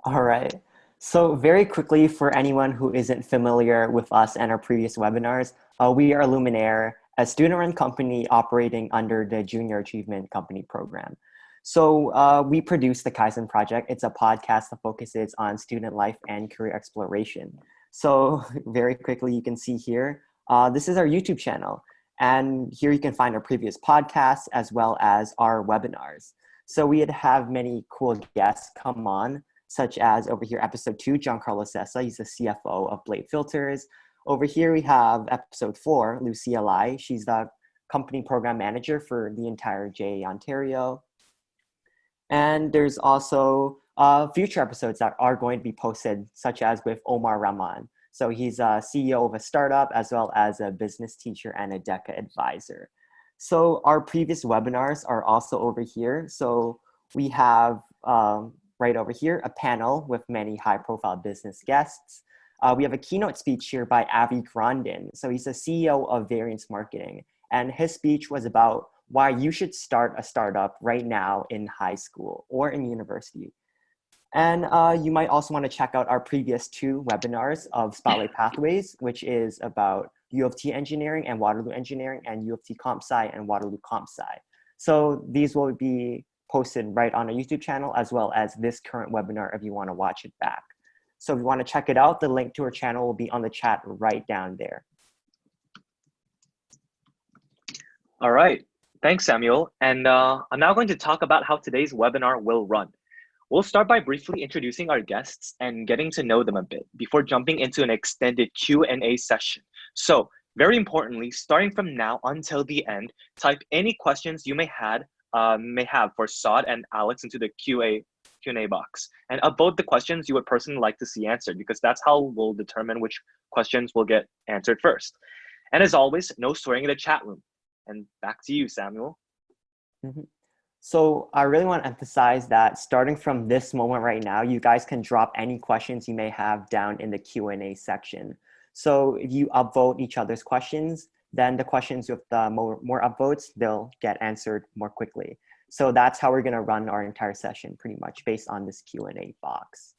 All right. So very quickly, for anyone who isn't familiar with us and our previous webinars, we are Illuminare, a student-run company operating under the Junior Achievement Company program. So we produce the Kaizen Project. It's a podcast that focuses on student life and career exploration. So very quickly, you can see here, this is our YouTube channel. And here you can find our previous podcasts as well as our webinars. So we'd have many cool guests come on, such as over here, episode 2, Giancarlo Sessa, he's the CFO of Blade Filters. Over here, we have episode 4, Lucia Lai. She's the company program manager for the entire JA Ontario. And there's also future episodes that are going to be posted, such as with Omar Rahman. So he's a CEO of a startup, as well as a business teacher and a DECA advisor. So our previous webinars are also over here. So we have right over here, a panel with many high-profile business guests. We have a keynote speech here by Ivey. So he's the CEO of Variance Marketing, and his speech was about why you should start a startup right now in high school or in university. And you might also want to check out our previous 2 webinars of Spotlight Pathways, which is about U of T engineering and Waterloo engineering, and U of T comp sci and Waterloo comp sci. So these will be posted right on our YouTube channel, as well as this current webinar if you want to watch it back. So if you want to check it out, the link to our channel will be on the chat right down there. All right, thanks, Samuel. And I'm now going to talk about how today's webinar will run. We'll start by briefly introducing our guests and getting to know them a bit before jumping into an extended Q&A session. So very importantly, starting from now until the end, type any questions you may have for Saad and Alex into the Q&A box, and upvote the questions you would personally like to see answered, because that's how we'll determine which questions will get answered first. And as always, no swearing in the chat room. And back to you, Samuel. Mm-hmm. So I really want to emphasize that starting from this moment right now, you guys can drop any questions you may have down in the Q&A section. So if you upvote each other's questions, then the questions with the more upvotes, they'll get answered more quickly. So that's how we're going to run our entire session, pretty much based on this Q&A box.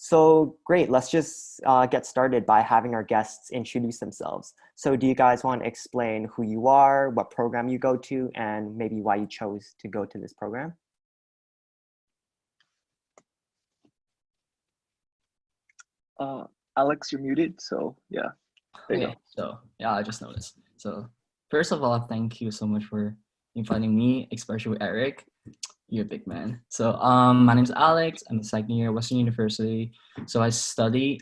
So great, let's just get started by having our guests introduce themselves. So do you guys want to explain who you are, what program you go to, and maybe why you chose to go to this program? Alex, you're muted, so yeah. There you go. So yeah, I just noticed. So first of all, thank you so much for inviting me, especially with Eric. You're a big man. So my name's Alex. I'm a second year at Western University. So I study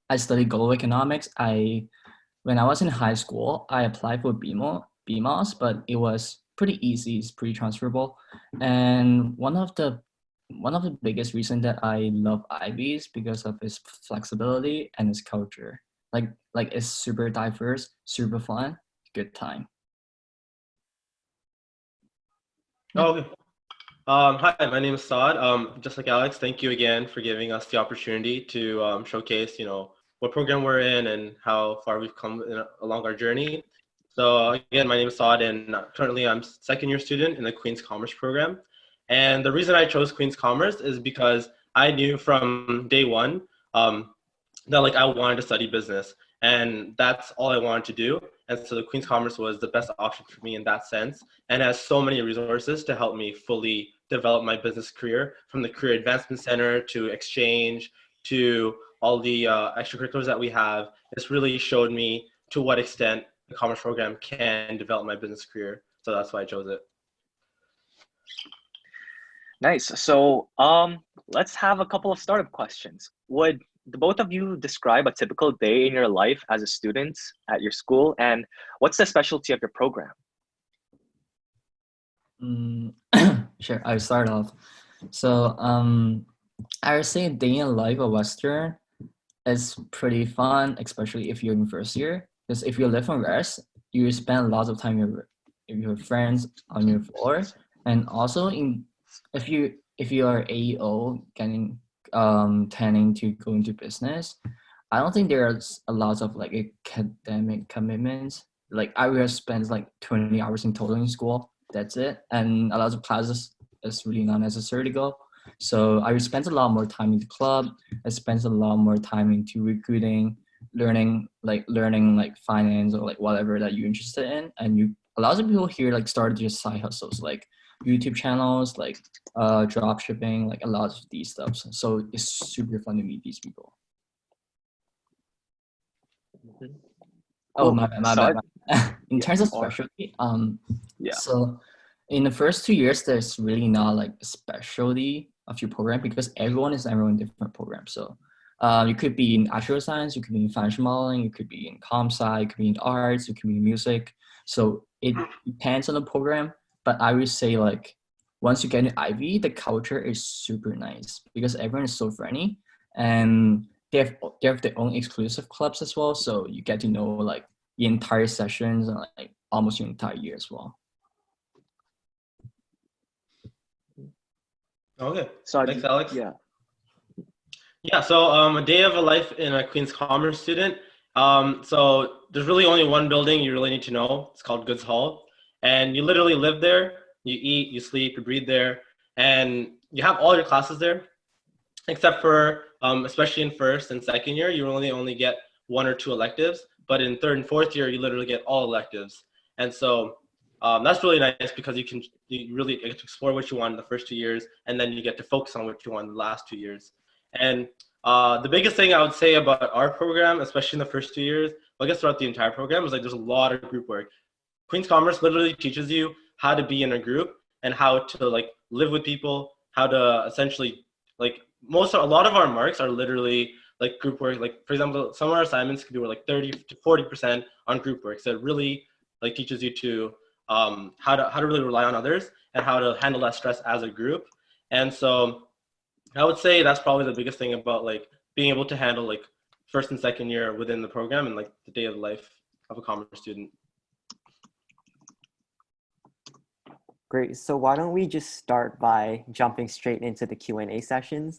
global economics. When I was in high school, I applied for BMOS, but it was pretty easy. It's pretty transferable. And one of the biggest reasons that I love Ivey is because of its flexibility and its culture. Like it's super diverse, super fun, good time. Okay. Hi, my name is Saad. Just like Alex, thank you again for giving us the opportunity to showcase, what program we're in and how far we've come along our journey. So again, my name is Saad, and currently I'm second year student in the Queen's Commerce program. And the reason I chose Queen's Commerce is because I knew from day one that I wanted to study business, and that's all I wanted to do. And so the Queen's Commerce was the best option for me in that sense, and has so many resources to help me fully develop my business career, from the Career Advancement Center to exchange to all the extracurriculars that we have. It's really showed me to what extent the commerce program can develop my business career. So that's why I chose it. Nice. So let's have a couple of startup questions. Would the both of you describe a typical day in your life as a student at your school, and what's the specialty of your program? Sure, I'll start off. So I would say day in life of Western is pretty fun, especially if you're in first year. Because if you live on rest, you spend lots of time with your friends on your floor, and also if you are AEO tending to go into business, I don't think there's a lot of academic commitments. I will spend 20 hours in total in school. That's it, and a lot of classes is really not necessary to go. So I spent a lot more time in the club. I spent a lot more time into recruiting, learning like finance or like whatever that you're interested in. And a lot of people here like started just side hustles like YouTube channels, like drop shipping, like a lot of these stuff. So it's super fun to meet these people. Oh, Cool. my bad, my Saad? bad. In Yeah, terms of or- specialty, Yeah. so in the first 2 years, there's really not like a specialty of your program because everyone is enrolled in different programs. So you could be in actuarial science, you could be in financial modeling, you could be in comp sci, you could be in arts, you could be in music. So it depends on the program, but I would say like once you get into Ivy, the culture is super nice because everyone is so friendly and they have their own exclusive clubs as well. So you get to know like the entire sessions and like almost your entire year as well. Okay. So Thanks, Alex. yeah. Yeah, so a day of a life in a Queen's Commerce student. So there's really only one building you really need to know. It's called Goods Hall. And you literally live there, you eat, you sleep, you breathe there, and you have all your classes there, except for, especially in first and second year, you only get 1 or 2 electives. But in third and fourth year, you literally get all electives. And so that's really nice because you really get to explore what you want in the first 2 years, and then you get to focus on what you want in the last 2 years. And the biggest thing I would say about our program, especially in the first 2 years, I guess throughout the entire program, is like there's a lot of group work. Queen's Commerce literally teaches you how to be in a group and how to like live with people, how to essentially like a lot of our marks are literally like group work. Like for example, some of our assignments can do like 30 to 40% on group work. So it really like teaches you to how to really rely on others and how to handle that stress as a group. And so I would say that's probably the biggest thing about like being able to handle like first and second year within the program and like the day of life of a commerce student. Great. So why don't we just start by jumping straight into the Q&A section.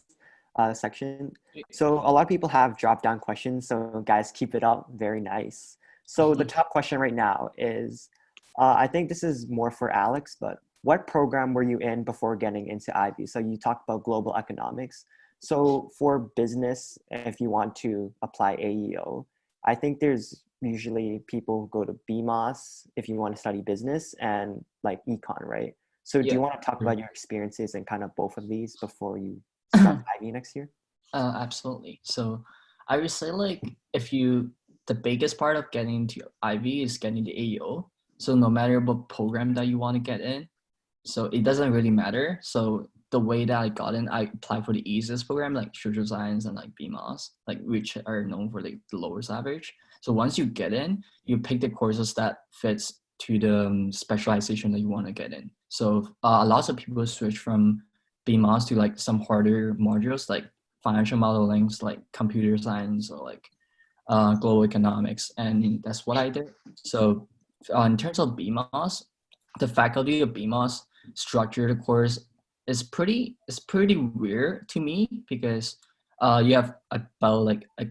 So a lot of people have drop down questions. So guys, keep it up. Very nice. So the top question right now is, I think this is more for Alex, but what program were you in before getting into Ivey? So you talked about global economics. So for business, if you want to apply AEO, I think there's usually people who go to BMOS if you want to study business and like econ, right? So do you want to talk about your experiences in kind of both of these before you start Ivey next year? Absolutely. So I would say like the biggest part of getting into Ivey is getting the AEO. So no matter what program that you want to get in, so it doesn't really matter. So the way that I got in, I applied for the easiest program like social science and like BMOS, like which are known for like the lowest average. So once you get in, you pick the courses that fits to the specialization that you want to get in. So lots of people switch from BMOS to like some harder modules like financial modeling, like computer science or like global economics, and that's what I did. So in terms of BMOS, the faculty of BMOS structure the course is pretty weird to me because you have about like a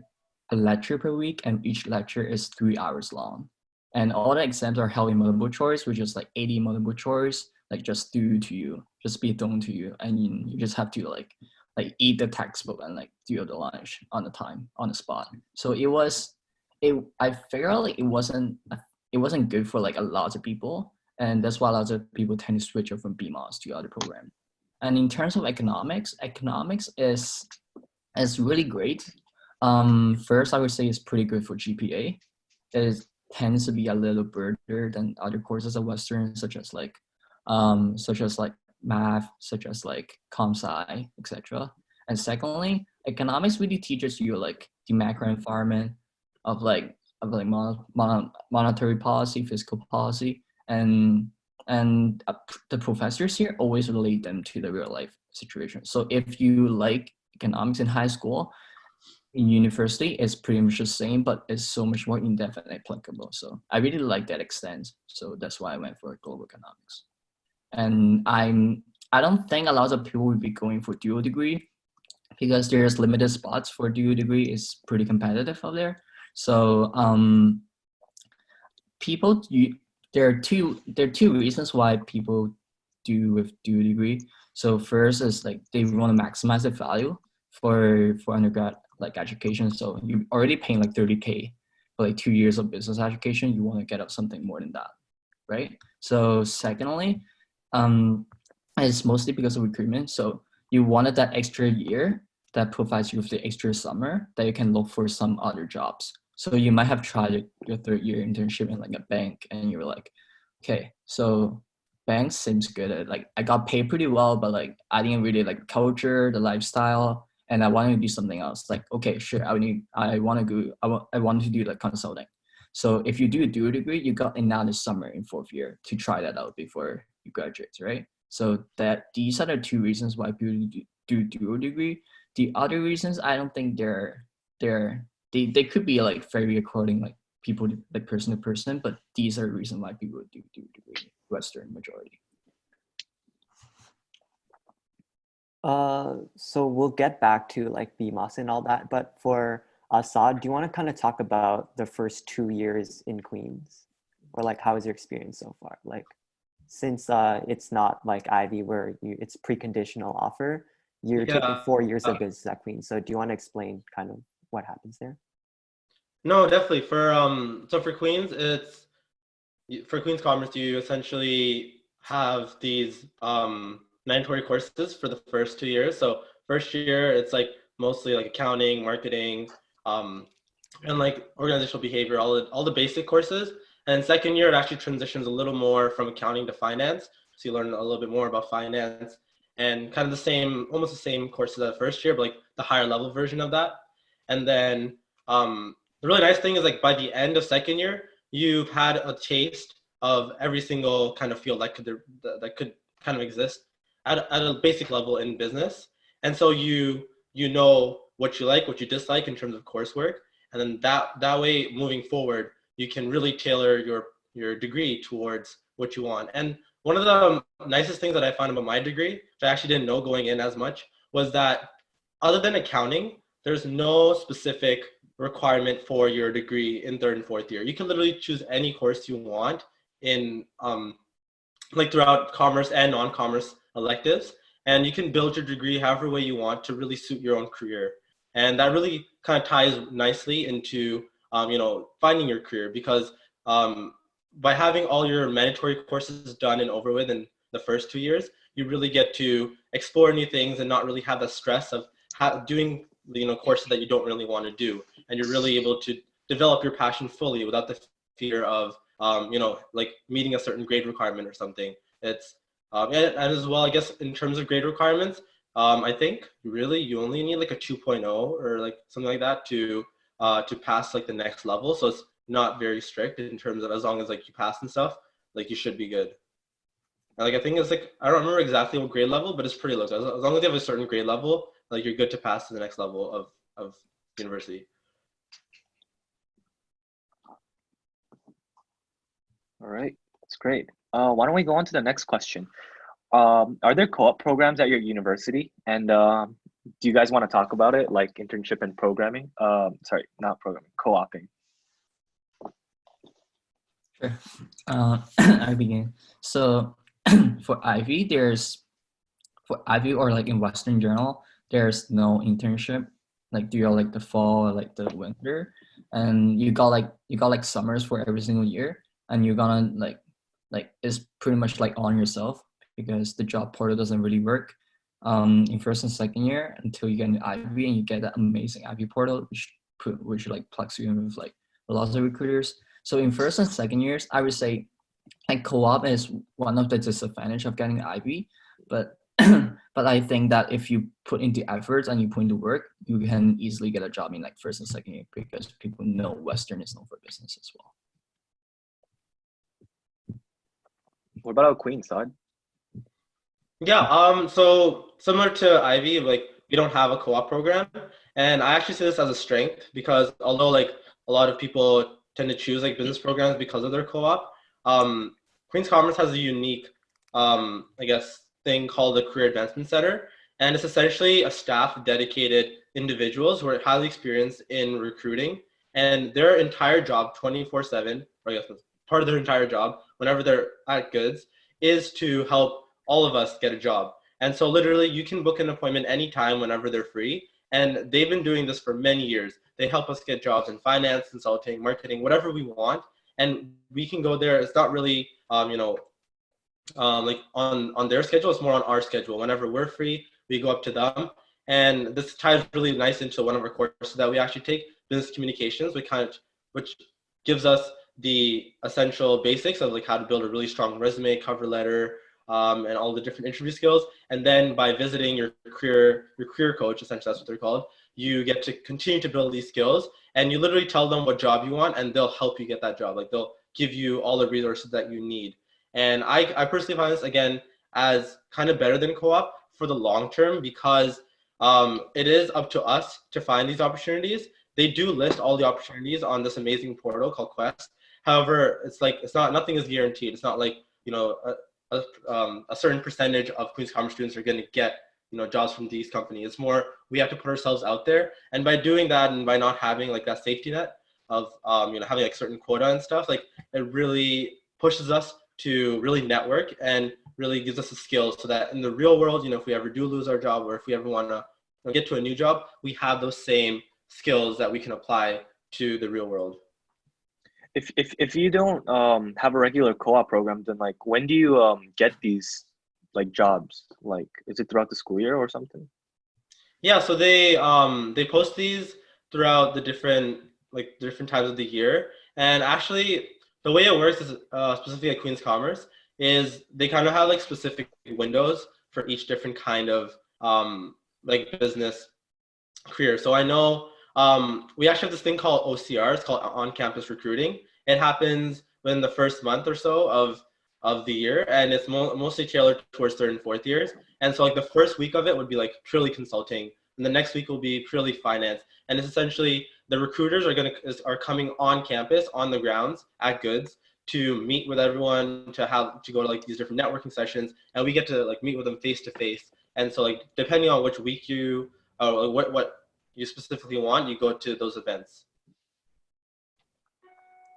lecture per week, and each lecture is 3 hours long, and all the exams are held in multiple choice, which is like 80 multiple choice, like just be thrown to you, and you just have to like eat the textbook and like do the lunch on the spot. So I figured out like it wasn't good for like a lot of people, and that's why a lot of people tend to switch over from BMOS to other program. And in terms of economics is really great. First, I would say it's pretty good for GPA. It tends to be a little better than other courses of Western, such as like math, such as like comp sci, etc. And secondly, economics really teaches you like the macro environment of monetary policy, fiscal policy, and the professors here always relate them to the real life situation. So if you like economics in high school, in university, it's pretty much the same, but it's so much more in-depth and applicable. So I really like that extent. So that's why I went for global economics. And I don't think a lot of people would be going for dual degree because there's limited spots for dual degree. It's pretty competitive out there. So there are two reasons why people do with dual degree. So first is like they want to maximize the value for undergrad like education. So you already paying like 30K for like 2 years of business education. You want to get up something more than that, right? So secondly, it's mostly because of recruitment. So you wanted that extra year that provides you with the extra summer that you can look for some other jobs. So you might have tried your third year internship in like a bank and you were like, okay, so banks seems good. Like I got paid pretty well, but like I didn't really like the culture, the lifestyle, and I wanted to do something else. Like, okay, sure, I want to do like consulting. So if you do a dual degree, you got another summer in fourth year to try that out before you graduate, right? So that these are the two reasons why people do dual degree. The other reasons, I don't think they could be like very according like people like person to person, but these are the reasons why people do degree, Western majority. So we'll get back to like BMOS and all that, but for Saad, do you want to kind of talk about the first 2 years in Queens, or like how is your experience so far? Like, since it's not like Ivey where it's preconditional offer, you're taking 4 years of business at Queens. So do you want to explain kind of what happens there? No, definitely. So for Queens, for Queens Commerce, you essentially have these mandatory courses for the first 2 years. So first year, it's like mostly like accounting, marketing, and like organizational behavior, all the basic courses. And second year, it actually transitions a little more from accounting to finance. So you learn a little bit more about finance and kind of almost the same courses as the first year, but like the higher level version of that. And then the really nice thing is like by the end of second year, you've had a taste of every single kind of field that could kind of exist at a basic level in business. And so you know what you like, what you dislike in terms of coursework. And then that way moving forward, you can really tailor your degree towards what you want. And one of the nicest things that I found about my degree, which I actually didn't know going in as much, was that other than accounting, there's no specific requirement for your degree in third and fourth year. You can literally choose any course you want in like throughout commerce and non-commerce electives, and you can build your degree however way you want to really suit your own career. And that really kind of ties nicely into finding your career, because by having all your mandatory courses done and over with in the first 2 years, you really get to explore new things and not really have the stress of doing courses that you don't really want to do, and you're really able to develop your passion fully without the fear of like meeting a certain grade requirement or something. It's and as well, I guess in terms of grade requirements, I think you only need like a 2.0 or like something like that to pass like the next level. So it's not very strict in terms of, as long as like you pass and stuff, like you should be good. And like I think it's like, I don't remember exactly what grade level, but it's pretty low. So as long as you have a certain grade level, like you're good to pass to the next level of university. All right, that's great. Why don't we go on to the next question? Are there co-op programs at your university? And do you guys want to talk about it, like internship and programming? Sorry, not programming, co-oping. Sure. I begin. So for Ivey, or like in Western Journal, there's no internship like during like the fall or like the winter, and you got like summers for every single year, and you're gonna like it's pretty much like on yourself, because the job portal doesn't really work in first and second year until you get an Ivey and you get that amazing Ivey portal, which like plugs you in with like lots of recruiters. So in first and second years, I would say like co-op is one of the disadvantage of getting Ivey, but but I think that if you put into efforts and you put into work, you can easily get a job in like first and second year, because people know Western is known for business as well. What about Queens, Saad? Yeah, so similar to Ivey, like we don't have a co-op program, and I actually see this as a strength, because although like a lot of people tend to choose like business programs because of their co-op, Queens Commerce has a unique, I guess, thing called the Career Advancement Center, and it's essentially a staff of dedicated individuals who are highly experienced in recruiting, and their entire job, 24/7, or I guess part of their entire job, whenever they're at Goods, is to help all of us get a job. And so literally you can book an appointment anytime whenever they're free. And they've been doing this for many years. They help us get jobs in finance, consulting, marketing, whatever we want. And we can go there. It's not really, like on their schedule. It's more on our schedule. Whenever we're free, we go up to them. And this ties really nice into one of our courses that we actually take, business communications, which gives us the essential basics of like how to build a really strong resume, cover letter, and all the different interview skills. And then by visiting your career coach, essentially that's what they're called, you get to continue to build these skills, and you literally tell them what job you want and they'll help you get that job. Like they'll give you all the resources that you need. And I personally find this, again, as kind of better than co-op for the long term, because it is up to us to find these opportunities. They do list all the opportunities on this amazing portal called Quest. However, nothing is guaranteed. It's not like, a certain percentage of Queen's Commerce students are going to get, jobs from these companies. It's more, we have to put ourselves out there. And by doing that, and by not having like that safety net of, having like certain quota and stuff, like it really pushes us to really network and really gives us the skills so that in the real world, if we ever do lose our job, or if we ever want to get to a new job, we have those same skills that we can apply to the real world. If you don't have a regular co-op program, then like when do you get these like jobs? Like, is it throughout the school year or something? Yeah, so they post these throughout the different times of the year. And actually the way it works is specifically at Queen's Commerce is they kind of have like specific windows for each different kind of like business career. So I know we actually have this thing called OCR. It's called on-campus recruiting. It happens within the first month or so of the year, and it's mostly tailored towards third and fourth years. And so like the first week of it would be like purely consulting, and the next week will be purely finance. And it's essentially the recruiters are coming on campus, on the grounds at Goods, to meet with everyone, to go to like these different networking sessions, and we get to like meet with them face to face. And so like depending on which week what you specifically want, you go to those events.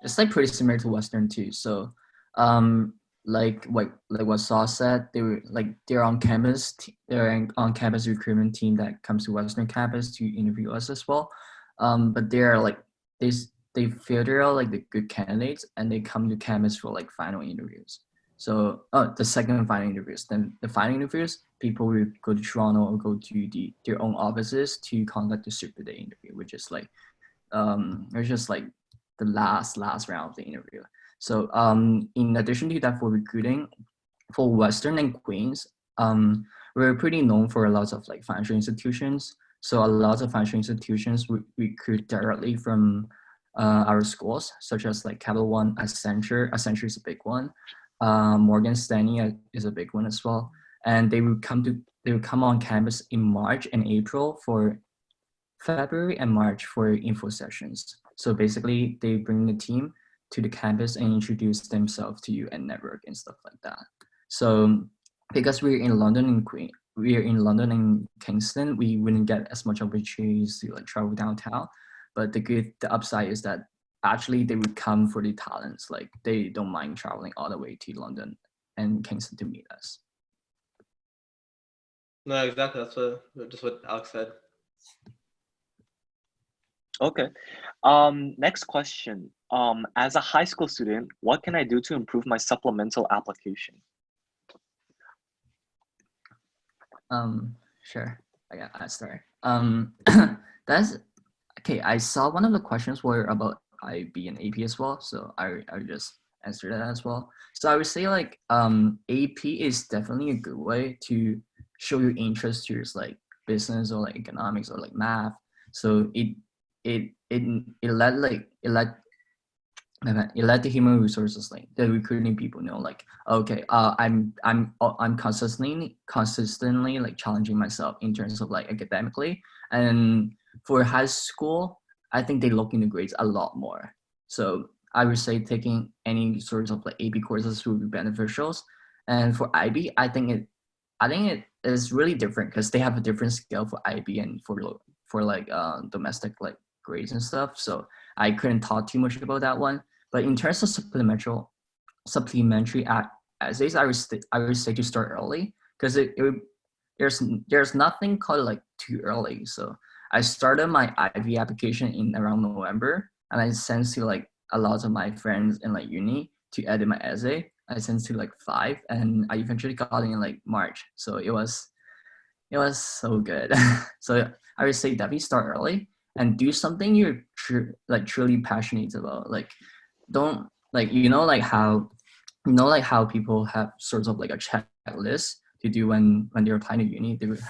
It's like pretty similar to Western too. So like what Saad said, they're on campus, they're on campus recruitment team that comes to Western campus to interview us as well. But they're like they filter out like the good candidates, and they come to campus for like final interviews. So the second final interviews, then the final interviews, people will go to Toronto or go to their own offices to conduct the Super Day interview, which is like it's just like the last round of the interview. So in addition to that, for recruiting for Western and Queens, we're pretty known for a lot of like financial institutions. So a lot of financial institutions recruit directly from our schools, such as like Capital One, Accenture is a big one. Morgan Stanley is a big one as well. And they will come on campus in March and April for February and March for info sessions. So basically they bring the team to the campus and introduce themselves to you and network and stuff like that. So because we're in London and Kingston, we wouldn't get as much opportunities to like travel downtown. But the upside is that actually they would come for the talents. Like they don't mind traveling all the way to London and Kingston to meet us. No, exactly. That's just what Alex said. Okay. Next question. As a high school student, what can I do to improve my supplemental application? Sure. I start. That's okay. I saw one of the questions were about IB and AP as well, so I just answer that as well. So I would say like AP is definitely a good way to show your interest towards like business or like economics or like math. So it let the human resources, like the recruiting people, know like, okay, I'm consistently like challenging myself in terms of like academically. And for high school, I think they look into grades a lot more. So I would say taking any sorts of like AP courses would be beneficial. And for IB, I think it is really different because they have a different scale for IB and for like domestic like grades and stuff. So I couldn't talk too much about that one. But in terms of supplementary essays, I would say to start early, because there's nothing called like too early. So I started my Ivey application in around November, and I sent to like a lot of my friends in like uni to edit my essay. I sent to like 5, and I eventually got it in like March. So it was so good. So I would say definitely start early and do something you're truly passionate about. Like don't like like how people have sort of like a checklist to do when they're applying to uni. They would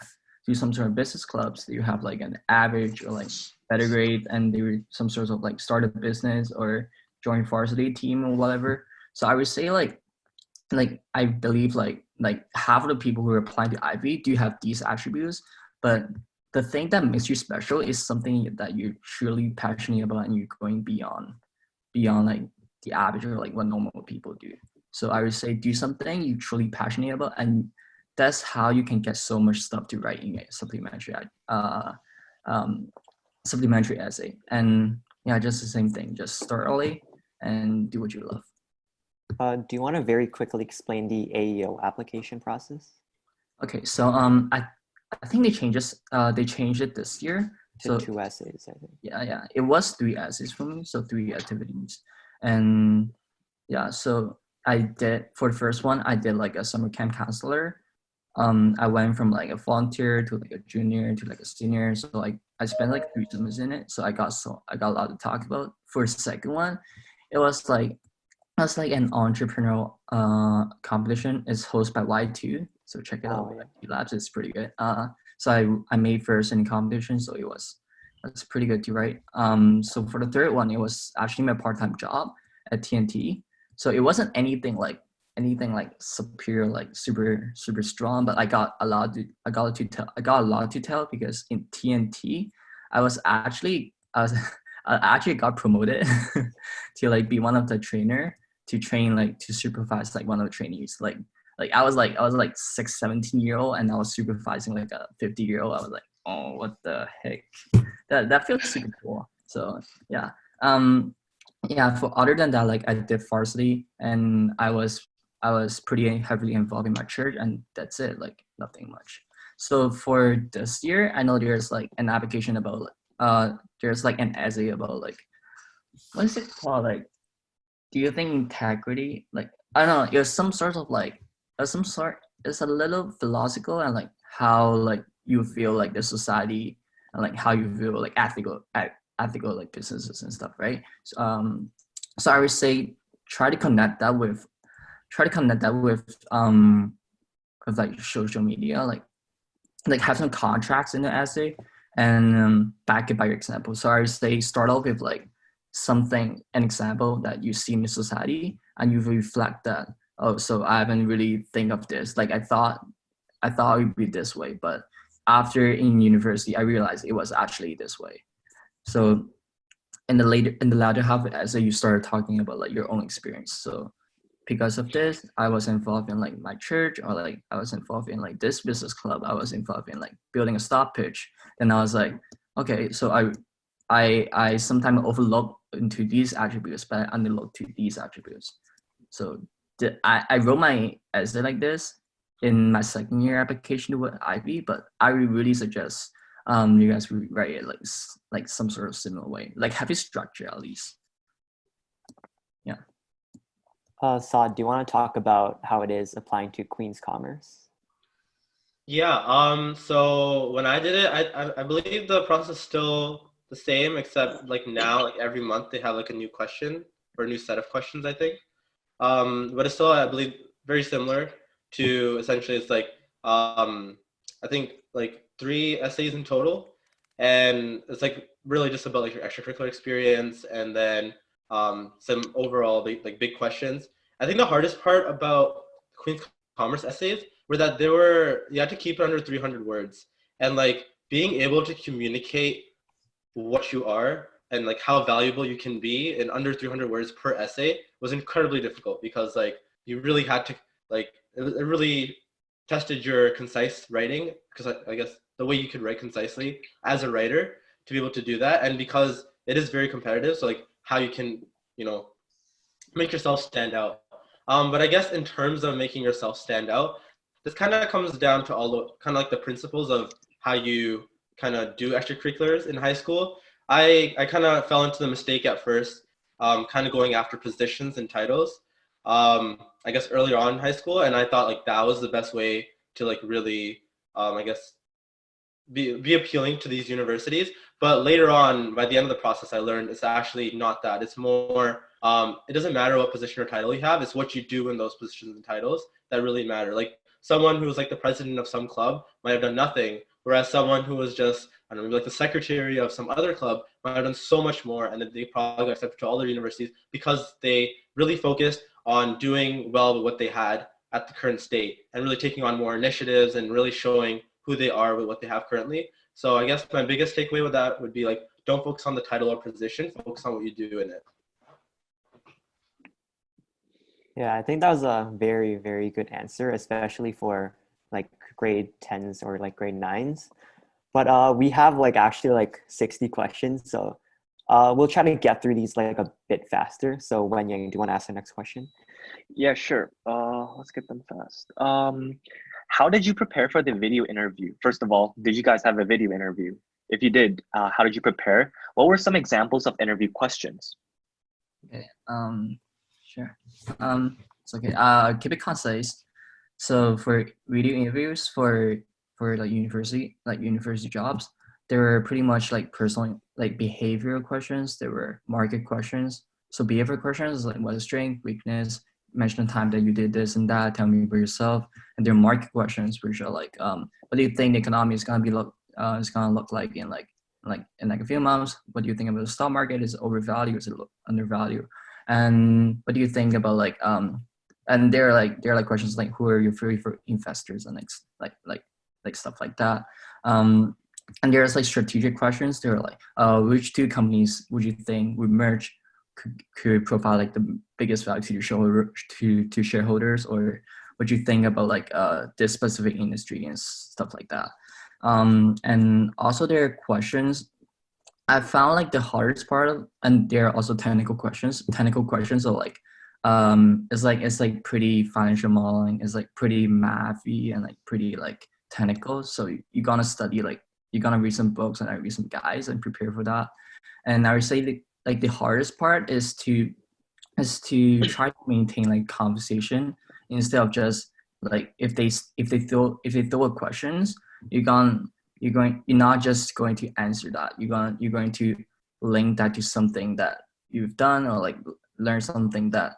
do some sort of business clubs. You have like an average or like better grade, and they would some sort of like start a business or join varsity team or whatever. So I would say like I believe like half of the people who are applying to Ivy do have these attributes, but the thing that makes you special is something that you're truly passionate about and you're going beyond like the average or like what normal people do. So I would say do something you're truly passionate about, and that's how you can get so much stuff to write in a supplementary essay. And yeah, just the same thing. Just start early and do what you love. Do you want to very quickly explain the AEO application process? Okay, so I think they changed it this year. To 2 essays, I think. Yeah. It was 3 essays for me, so 3 activities. And yeah, so I did, for the first one, I did like a summer camp counselor. I went from like a volunteer to like a junior to like a senior. So like I spent like 3 summers in it. So I got a lot to talk about. For the second one, it was like an entrepreneurial competition. It's hosted by Y2. So check it out. Yeah. Labs, it's pretty good. So I made first in the competition, so that's pretty good to write. So for the third one, it was actually my part-time job at TNT. So it wasn't anything like superior, like super strong, but I got a lot to tell because in TNT, I actually got promoted to like be one of the trainer to train like to supervise like one of the trainees. Like I was like 17-year-old and I was supervising like a 50-year-old. I was like, oh, what the heck? That feels super cool. So yeah. For other than that, like I did varsity and I was pretty heavily involved in my church, and that's it, like nothing much. So for this year, I know there's like an application about there's like an essay about like, what is it called? Like, do you think integrity? Like, I don't know. It's some sort of like, it's a little philosophical and like how like you feel like the society and like how you feel like ethical like businesses and stuff, right? So I would say try to connect that with like social media, like have some contracts in the essay and back it by your example. So I would say start off with like an example that you see in the society, and you reflect that. Oh, so I haven't really think of this. Like I thought it would be this way, but after in university, I realized it was actually this way. So in the latter half of the essay, you started talking about like your own experience. So because of this, I was involved in like my church, or like I was involved in like this business club. I was involved in like building a stop pitch. And I was like, okay, so I sometimes overlook into these attributes, but I underlook to these attributes. So I wrote my essay like this in my second year application with Ivey, but I would really suggest you guys would write it like some sort of similar way, like have a structure at least. Yeah. Saad, do you want to talk about how it is applying to Queen's Commerce? Yeah. So when I did it, I believe the process is still the same, except like now, like every month they have like a new question or a new set of questions, I think. But it's still, I believe, very similar to essentially it's like I think like 3 essays in total, and it's like really just about like your extracurricular experience and then some overall like big questions. I think the hardest part about Queen's Commerce essays were that you had to keep it under 300 words, and like being able to communicate what you are and like how valuable you can be in under 300 words per essay was incredibly difficult, because like you really had to like it really tested your concise writing, because I guess the way you could write concisely as a writer to be able to do that, and because it is very competitive, so like how you can make yourself stand out. But I guess in terms of making yourself stand out, this kind of comes down to all the kind of like the principles of how you kind of do extracurriculars in high school. I kind of fell into the mistake at first, kind of going after positions and titles. I guess earlier on in high school, and I thought like that was the best way to like really, I guess, be appealing to these universities. But later on, by the end of the process, I learned it's actually not that. It's more, it doesn't matter what position or title you have. It's what you do in those positions and titles that really matter. Like someone who was like the president of some club might have done nothing, whereas someone who was just, I don't know, like the secretary of some other club might have done so much more, and then they probably got accepted to all their universities because they really focused on doing well with what they had at the current state and really taking on more initiatives and really showing who they are with what they have currently. So I guess my biggest takeaway with that would be like, don't focus on the title or position, focus on what you do in it. Yeah, I think that was a very, very good answer, especially for like grade 10s or like grade 9s. But we have like actually like 60 questions. So we'll try to get through these like a bit faster. So Wen Yang, do you want to ask the next question? Yeah, sure. Let's get them fast. How did you prepare for the video interview? First of all, did you guys have a video interview? If you did, how did you prepare? What were some examples of interview questions? Okay. Sure. It's okay. Keep it concise. So for video interviews for like university jobs, there were pretty much like personal, like behavioral questions. There were market questions. So behavioral questions like what is strength, weakness, mention the time that you did this and that, tell me about yourself. And there are market questions which are like, what do you think the economy is gonna look like in a few months? What do you think about the stock market? Is it overvalued? Is it undervalued? And what do you think about like and there are questions like who are your favorite investors and like stuff like that. And there's like strategic questions. There are like which two companies would you think would merge could provide like the biggest value to shareholders, or what you think about like this specific industry and stuff like that. And also there are questions I found like the hardest part and there are also technical questions. Technical questions are like it's like pretty financial modeling. It's like pretty mathy and like pretty like technical. So you're gonna study like you're gonna read some books and read some guides and prepare for that. And I would say the hardest part is to try to maintain like conversation instead of just like if they throw a questions, you're not just going to answer that. You're going to link that to something that you've done or like learn something that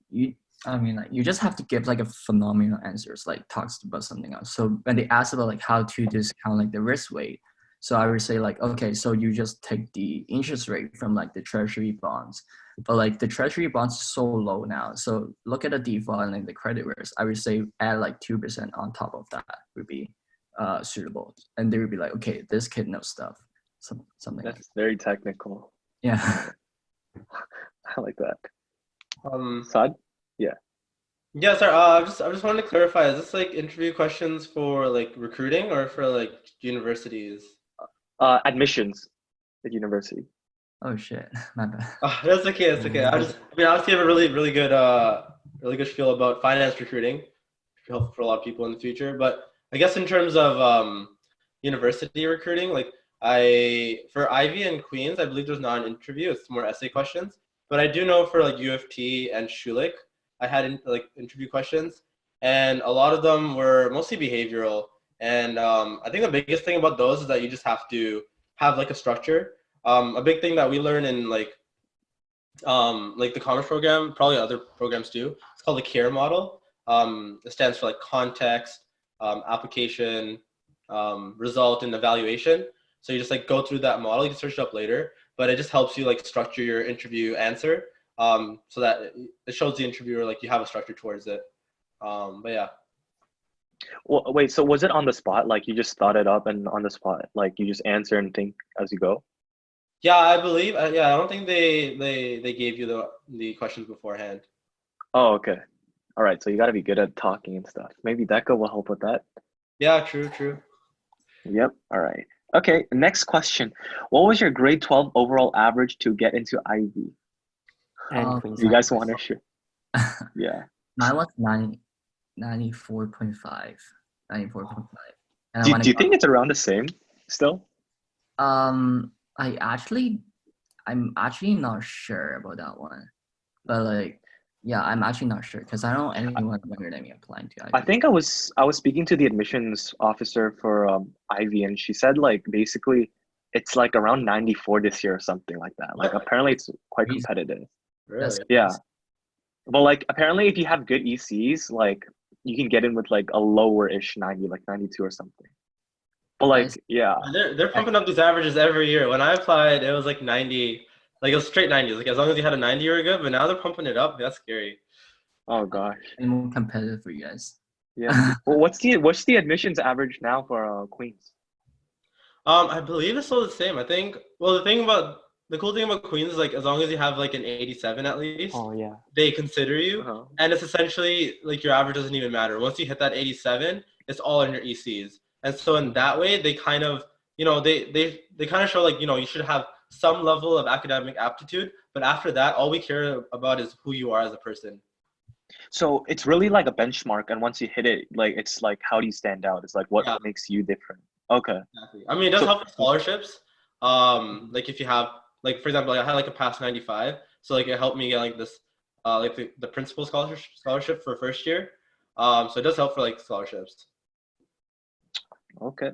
you just have to give like a phenomenal answers, like talks about something else. So when they ask about like how to discount like the risk weight, so I would say like, okay, so you just take the interest rate from like the treasury bonds, but like the treasury bonds is so low now. So look at the default and like the credit risk. I would say add like 2% on top of that would be suitable. And they would be like, okay, this kid knows stuff. Something That's like very technical. Yeah. I like that. Saad? Yeah, sir. I just wanted to clarify. Is this like interview questions for like recruiting or for like universities? Admissions at university. Oh shit, my bad. That's okay. That's okay. I obviously have a really good feel about finance recruiting, help for a lot of people in the future. But I guess in terms of university recruiting, like for Ivey and Queens, I believe there's not an interview. It's more essay questions. But I do know for like U of T and Schulich, I had like interview questions, and a lot of them were mostly behavioral. And I think the biggest thing about those is that you just have to have like a structure. A big thing that we learn in like the commerce program, probably other programs too, it's called the CARE model. It stands for like context, application, result, and evaluation. So you just like go through that model. You can search it up later, but it just helps you like structure your interview answer, so that it shows the interviewer like you have a structure towards it. But yeah. Well, wait, so was it on the spot? Like you just thought it up and on the spot, like you just answer and think as you go? Yeah, I believe. Yeah, I don't think they gave you the questions beforehand. Oh, okay. All right, so you got to be good at talking and stuff. Maybe Deca will help with that. Yeah, true. Yep. All right. Okay, next question. What was your grade 12 overall average to get into Ivey? And Queens. You guys want to share? Yeah. Mine was 90. 94.5. 94.5. And I Do want you to think it's around the same still? I'm actually not sure about that one. But like, yeah, I'm actually not sure because I don't know anyone younger than me applying to I Ivy. think I was speaking to the admissions officer for Ivy, and she said like basically it's like around 94 this year or something like that. Like apparently it's quite Crazy. competitive. That's Really? Yeah. But like apparently if you have good ECs, like you can get in with like a lower-ish 90, like 92 or something. But like nice. yeah. They're pumping up these averages every year. When I applied, it was like 90, like it was straight 90s. Like as long as you had a 90, you were good. But now they're pumping it up. That's scary. Oh gosh. And more competitive for you guys. Yeah. Well, what's the admissions average now for Queens? I believe it's still the same. I think. Well, the cool thing about Queens is like as long as you have like an 87 at least, Oh yeah. they consider you, Uh-huh. and it's essentially like your average doesn't even matter. Once you hit that 87, it's all in your ECs, and so in that way they kind of they kind of show like you should have some level of academic aptitude, but after that, all we care about is who you are as a person. So it's really like a benchmark, and once you hit it, like it's like how do you stand out? It's like what Yeah. makes you different. Okay. Exactly. I mean, it does So help with scholarships. Like if you have, like for example, like I had like a past 95, so like it helped me get like this, like the principal scholarship for first year. So it does help for like scholarships. okay.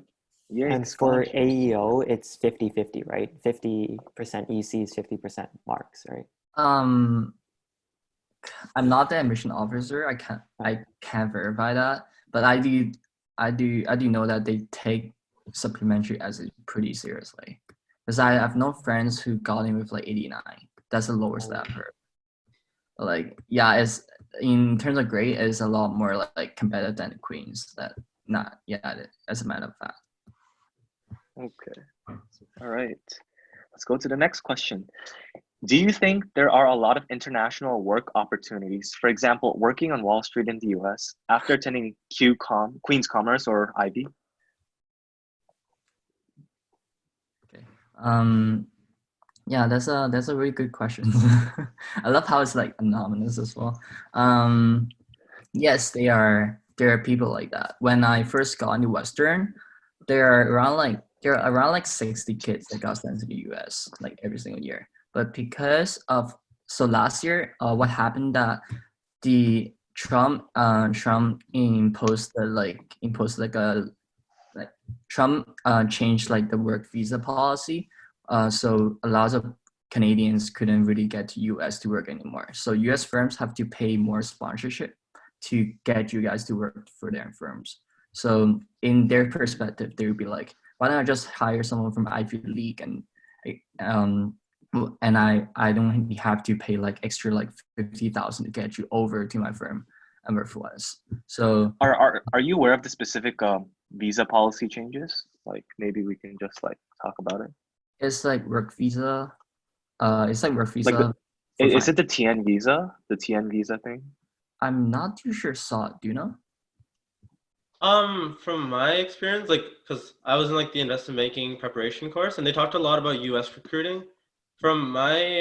Yay, And for scholarships. AEO, it's 50-50, right? 50% ECs, 50% marks, right? I'm not the admission officer. I can't verify that, but I do know that they take supplementary essays pretty seriously. Because I have no friends who got in with like 89. That's the lowest that I've heard. But like, yeah, it's in terms of grade, it's a lot more like competitive than the Queens. As a matter of fact. Okay. All right. Let's go to the next question. Do you think there are a lot of international work opportunities, for example, working on Wall Street in the US after attending Queen's Commerce or Ivy? Okay. Yeah, that's a really good question. I love how it's like anonymous as well. Yes, there are people like that. When I first got into Western, there are around like 60 kids that got sent to the US like every single year. But because of last year, what happened that the Trump imposed Trump changed like the work visa policy. So a lot of Canadians couldn't really get to US to work anymore. So US firms have to pay more sponsorship to get you guys to work for their firms. So in their perspective, they would be like, why don't I just hire someone from Ivy League and I don't have to pay like extra like 50,000 to get you over to my firm and work for us. So Are you aware of the specific visa policy changes? Like maybe we can just like talk about it. it's like work visa. It's like work visa. Like is it the TN visa? The TN visa thing? I'm not too sure. Saad, do you know? From my experience, like, because I was in like the investment banking preparation course, and they talked a lot about U.S. recruiting. From my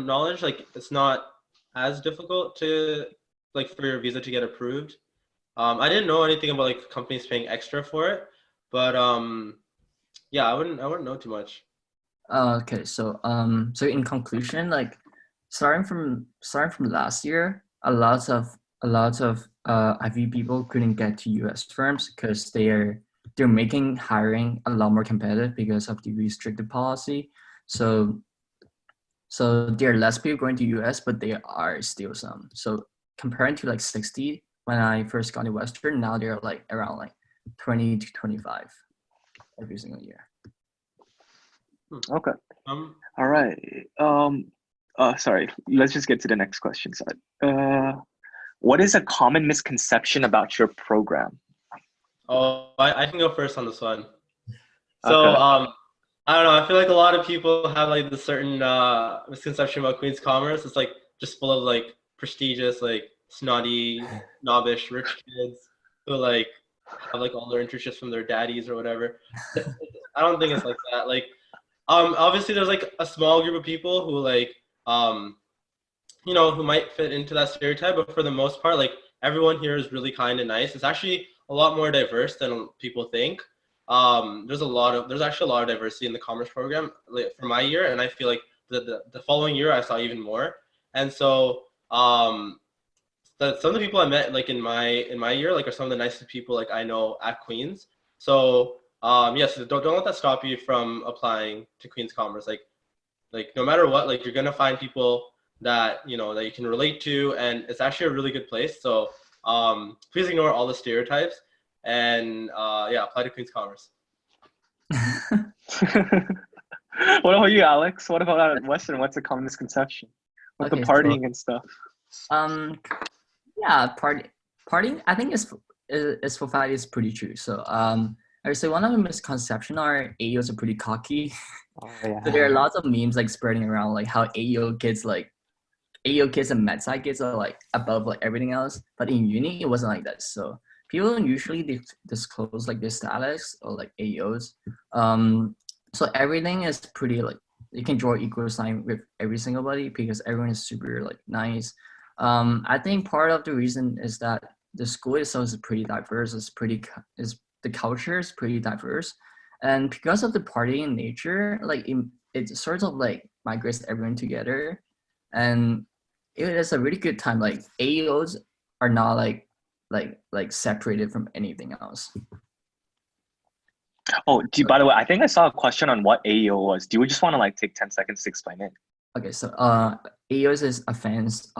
knowledge, like, it's not as difficult to like for your visa to get approved. I didn't know anything about like companies paying extra for it, but yeah, I wouldn't know too much. Okay, so in conclusion, like starting from last year, a lot of Ivy people couldn't get to U.S. firms because they're making hiring a lot more competitive because of the restricted policy. So there are less people going to U.S., but there are still some. So comparing to like 60 when I first got to Western, now they're like around like 20 to 25 every single year. Okay. All right. Sorry. Let's just get to the next question, Saad. What is a common misconception about your program? Oh, I can go first on this one. So, Okay. I don't know. I feel like a lot of people have like this certain misconception about Queen's Commerce. It's like just full of like prestigious, like snotty, snobbish, rich kids who like have like all their internships from their daddies or whatever. I don't think it's like that. Like, obviously there's like a small group of people who like, who might fit into that stereotype, but for the most part, like everyone here is really kind and nice. It's actually a lot more diverse than people think. There's actually a lot of diversity in the commerce program for my year, and I feel like the following year I saw even more. And so some of the people I met like in my year like are some of the nicest people like I know at Queens. So yes, don't let that stop you from applying to Queens Commerce. Like no matter what, like you're gonna find people that that you can relate to, and it's actually a really good place. So please ignore all the stereotypes and apply to Queens Commerce. What about you, Alex? What about at Western? What's a common misconception with the partying and stuff? Yeah, partying. I think is for fact is pretty true. So I would say one of the misconceptions are AEOs are pretty cocky. Oh, yeah. So there are lots of memes like spreading around like how AEO kids and med sci kids are like above like everything else. But in uni it wasn't like that. So people don't usually disclose like their status or like AEOs. So everything is pretty like you can draw equal sign with every single body because everyone is super like nice. I think part of the reason is that the school itself is pretty diverse. The culture is pretty diverse, and because of the partying nature, like it sort of like migrates everyone together, and it is a really good time. Like AEOs are not like separated from anything else. Oh, by the way, I think I saw a question on what AEO was. Do you just want to like take 10 seconds to explain it? Okay, so AEOs is advanced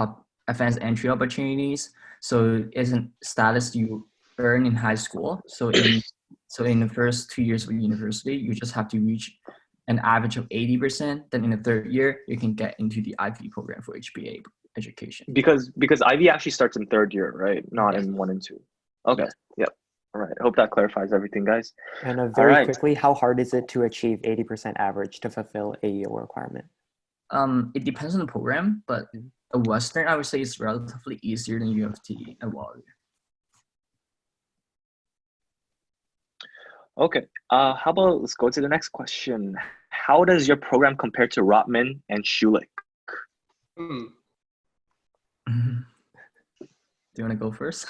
entry opportunities. So it's a status you earn in high school. So in the first 2 years of university, you just have to reach an average of 80%. Then in the third year, you can get into the Ivey program for HBA education. Because Ivey actually starts in third year, right? Not in 1 and 2. Okay. Yes. Yep. All right. I hope that clarifies everything, guys. And very quickly, how hard is it to achieve 80% average to fulfill AEO requirement? It depends on the program, but a Western, I would say, is relatively easier than UFT and Water. Okay. How about let's go to the next question. How does your program compare to Rotman and Schulich? Do you want to go first?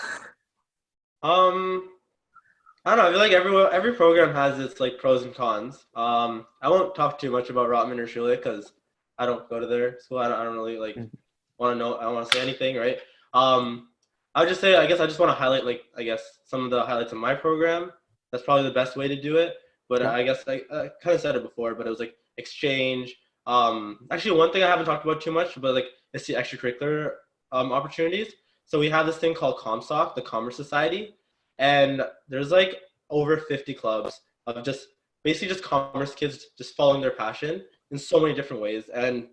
I don't know. I feel like every program has its like pros and cons. I won't talk too much about Rotman or Schulich because I don't go to their school. I don't really like want to know. I don't want to say anything, right? I would just say I guess I just want to highlight some of the highlights of my program. That's probably the best way to do it. But I guess I kind of said it before, but it was like exchange. Actually, one thing I haven't talked about too much, but like it's the extracurricular opportunities. So we have this thing called ComSoc, the Commerce Society, and there's like over 50 clubs of just basically just commerce kids just following their passion in so many different ways. And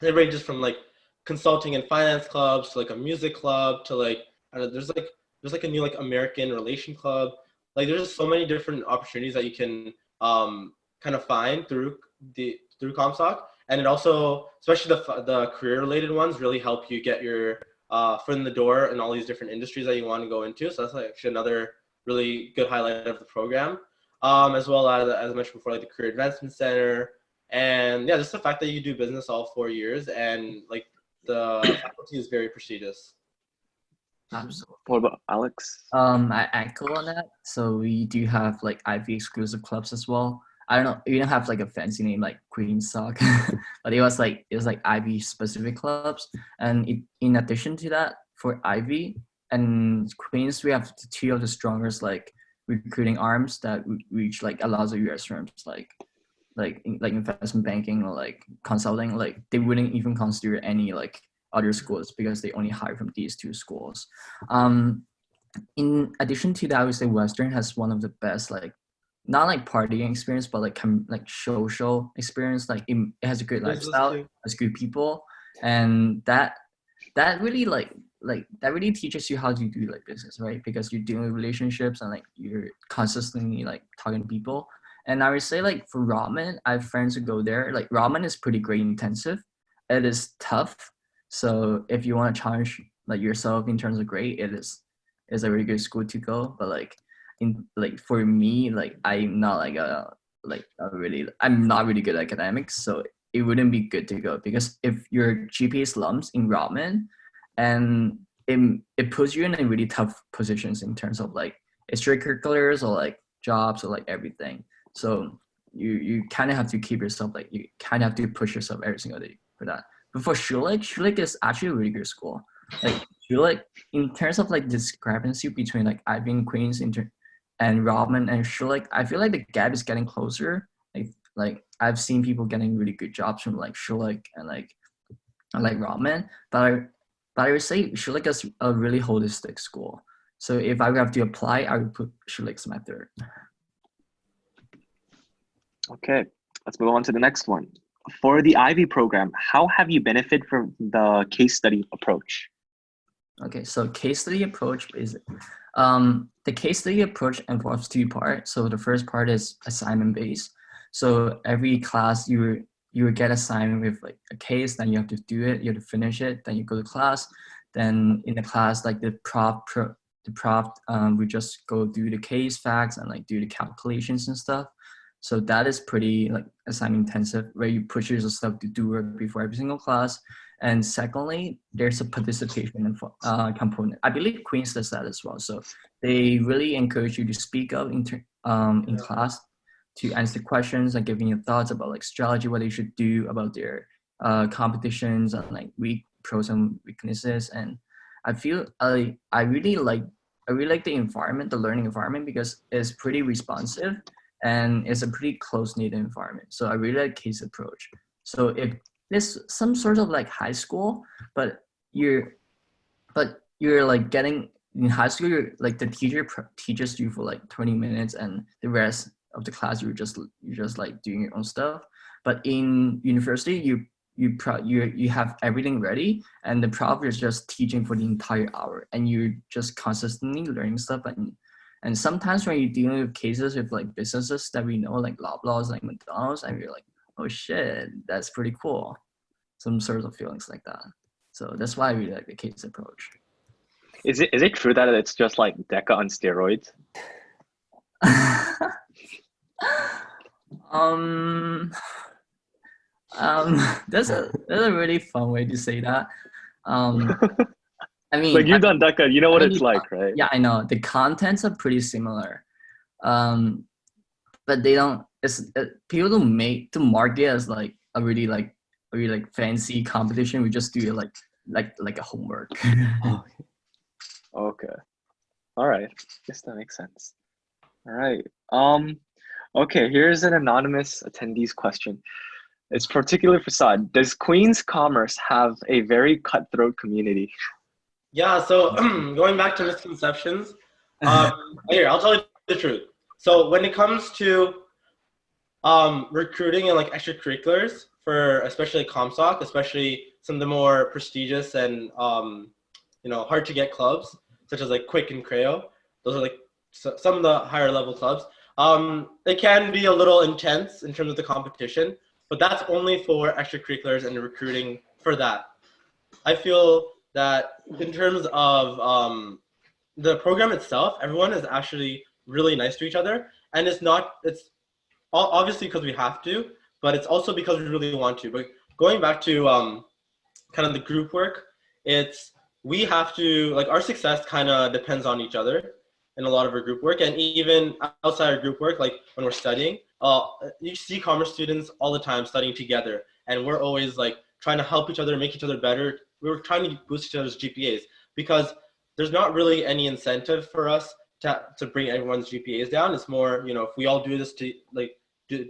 they ranges from like consulting and finance clubs to like a music club to like there's a new like American relation club. Like there's just so many different opportunities that you can kind of find through ComSoc, and it also, especially the career related ones, really help you get your foot in the door in all these different industries that you want to go into. So that's like actually another really good highlight of the program, as well as I mentioned before, like the Career Advancement Center, and just the fact that you do business all 4 years, and like the faculty is very prestigious. Absolutely. What about Alex? I echo on that. So we do have like Ivy exclusive clubs as well. I don't know, we don't have like a fancy name like Queen Sock, but it was like Ivy specific clubs. And in addition to that, for Ivy and Queens, we have two of the strongest like recruiting arms that reach like a lot of US firms like investment banking or like consulting. Like they wouldn't even consider any like other schools because they only hire from these two schools. In addition to that, I would say Western has one of the best like not like partying experience, but like social experience. Like it has a great lifestyle, has good people, and that really that really teaches you how to do like business, right? Because you're dealing with relationships and like you're consistently like talking to people. And I would say like for ramen, I have friends who go there. Like ramen is pretty grade intensive. It is tough. So if you want to challenge like yourself in terms of grade, it is a really good school to go. But like for me, like I'm not I'm not really good at academics, so it wouldn't be good to go, because if your GPA slumps in ramen and it puts you in a really tough positions in terms of like extracurriculars or like jobs or like everything. So you kind of have to keep yourself, like you kind of have to push yourself every single day for that. But for Schulich is actually a really good school. Like Schulich, in terms of like discrepancy between like Ivey and Queens and Rodman and Schulich, I feel like the gap is getting closer. Like I've seen people getting really good jobs from like Schulich and like Rodman, but I would say Schulich is a really holistic school. So if I would have to apply, I would put Schulich's my third. Okay, let's move on to the next one. For the Ivy program, how have you benefited from the case study approach? Okay, so case study approach is the case study approach involves two parts. So the first part is assignment based. So every class you would get assigned with like a case, then you have to do it, you have to finish it, then you go to class. Then in the class, like the prof we just go do the case facts and like do the calculations and stuff. So that is pretty like assignment intensive, where you push yourself to do work before every single class. And secondly, there's a participation component. I believe Queens does that as well. So they really encourage you to speak up in class, to answer questions and giving your thoughts about like strategy, what they should do about their competitions and like pros and weaknesses. And I feel I really like the environment, the learning environment, because it's pretty responsive and it's a pretty close-knit environment. So I really like case approach. So if there's some sort of like high school, but you're like getting in high school, you're like the teacher teaches you for like 20 minutes and the rest of the class you're just like doing your own stuff. But in university, you have everything ready and the prof is just teaching for the entire hour and you're just consistently learning stuff. And sometimes when you're dealing with cases with like businesses that we know, like Loblaws, like McDonald's, and you're like, oh shit, that's pretty cool. Some sort of feelings like that. So that's why I really like the case approach. Is it true that it's just like DECA on steroids? That's a really fun way to say that. I mean, like you've done DECA, you know what it's like, right? Yeah, I know. The contents are pretty similar, but they don't. People don't mark it as like a really fancy competition. We just do it like a homework. Okay. All right. Guess that makes sense. All right. Okay, here's an anonymous attendee's question. It's particular for Saad. Does Queen's Commerce have a very cutthroat community? Yeah, so going back to misconceptions, here, I'll tell you the truth. So when it comes to recruiting and like extracurriculars for especially ComSoc, especially some of the more prestigious and hard to get clubs, such as like Quick and Creo, those are like some of the higher level clubs. It can be a little intense in terms of the competition, but that's only for extracurriculars and recruiting for that. I feel that in terms of the program itself, everyone is actually really nice to each other. And it's obviously because we have to, but it's also because we really want to. But going back to kind of the group work, we have to, like, our success kind of depends on each other in a lot of our group work. And even outside our group work, like when we're studying, you see commerce students all the time studying together. And we're always like trying to help each other, make each other better. We're trying to boost each other's GPAs because there's not really any incentive for us to bring everyone's GPAs down. It's more, if we all do this to like do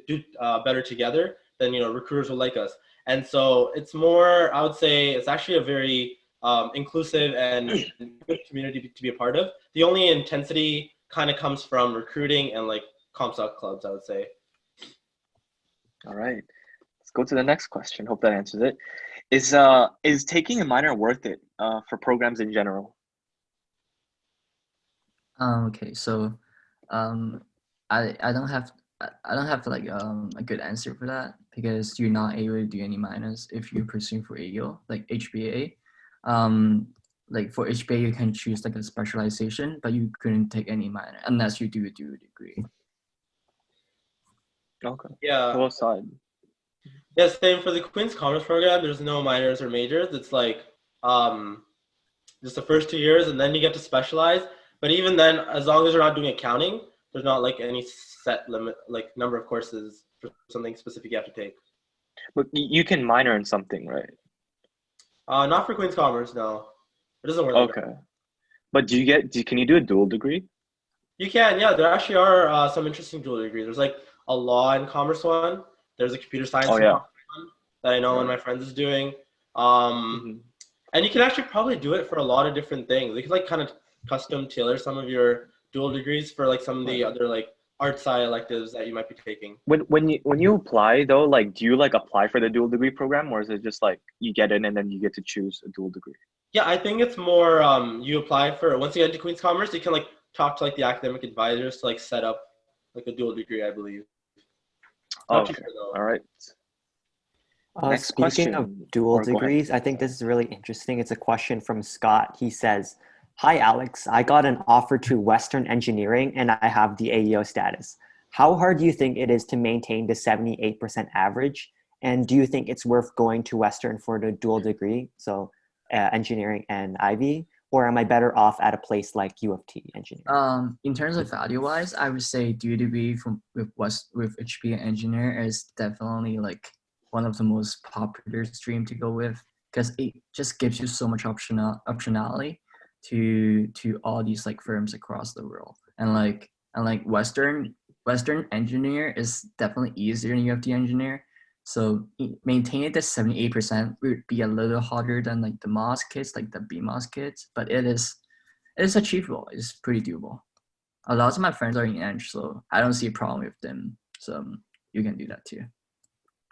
better together, then recruiters will like us. And so it's more, I would say, it's actually a very inclusive and good community to be a part of. The only intensity kind of comes from recruiting and like ComSoc clubs, I would say. All right, let's go to the next question. Hope that answers it. Is taking a minor worth it for programs in general? Okay, so I don't have like a good answer for that, because you're not able to do any minors if you're pursuing for AO, like HBA. Like for HBA you can choose like a specialization, but you couldn't take any minor unless you do a degree. Okay. Yeah. Well said. Yeah, same for the Queen's Commerce program. There's no minors or majors. It's like just the first 2 years, and then you get to specialize. But even then, as long as you're not doing accounting, there's not like any set limit, like number of courses for something specific you have to take. But you can minor in something, right? Not for Queen's Commerce, no. It doesn't work like that. Okay. But can you do a dual degree? You can, yeah. There actually are some interesting dual degrees. There's like a law and commerce one. There's a computer science one that I know one of my friends is doing. And you can actually probably do it for a lot of different things. You can like kind of custom tailor some of your dual degrees for like some of the other like art sci electives that you might be taking. When you apply though, like do you like apply for the dual degree program, or is it just like you get in and then you get to choose a dual degree? Yeah, I think it's more you apply for, once you get into Queen's Commerce, you can like talk to like the academic advisors to like set up like a dual degree, I believe. Okay. Sure, all right. Next speaking question. Of dual degrees, I think this is really interesting. It's a question from Scott. He says, "Hi, Alex. I got an offer to Western Engineering and I have the AEO status. How hard do you think it is to maintain the 78% average? And do you think it's worth going to Western for the dual degree, so engineering and Ivey? Or am I better off at a place like U of T engineering?" In terms of value-wise, I would say dual degree with HP engineer is definitely like one of the most popular stream to go with, because it just gives you so much optionality to all these like firms across the world. And like Western engineer is definitely easier than U of T engineer. So maintaining the 78% would be a little harder than like the MOS kits, like the BMOS kits, but it is achievable. It's pretty doable. A lot of my friends are in Eng, so I don't see a problem with them. So you can do that too.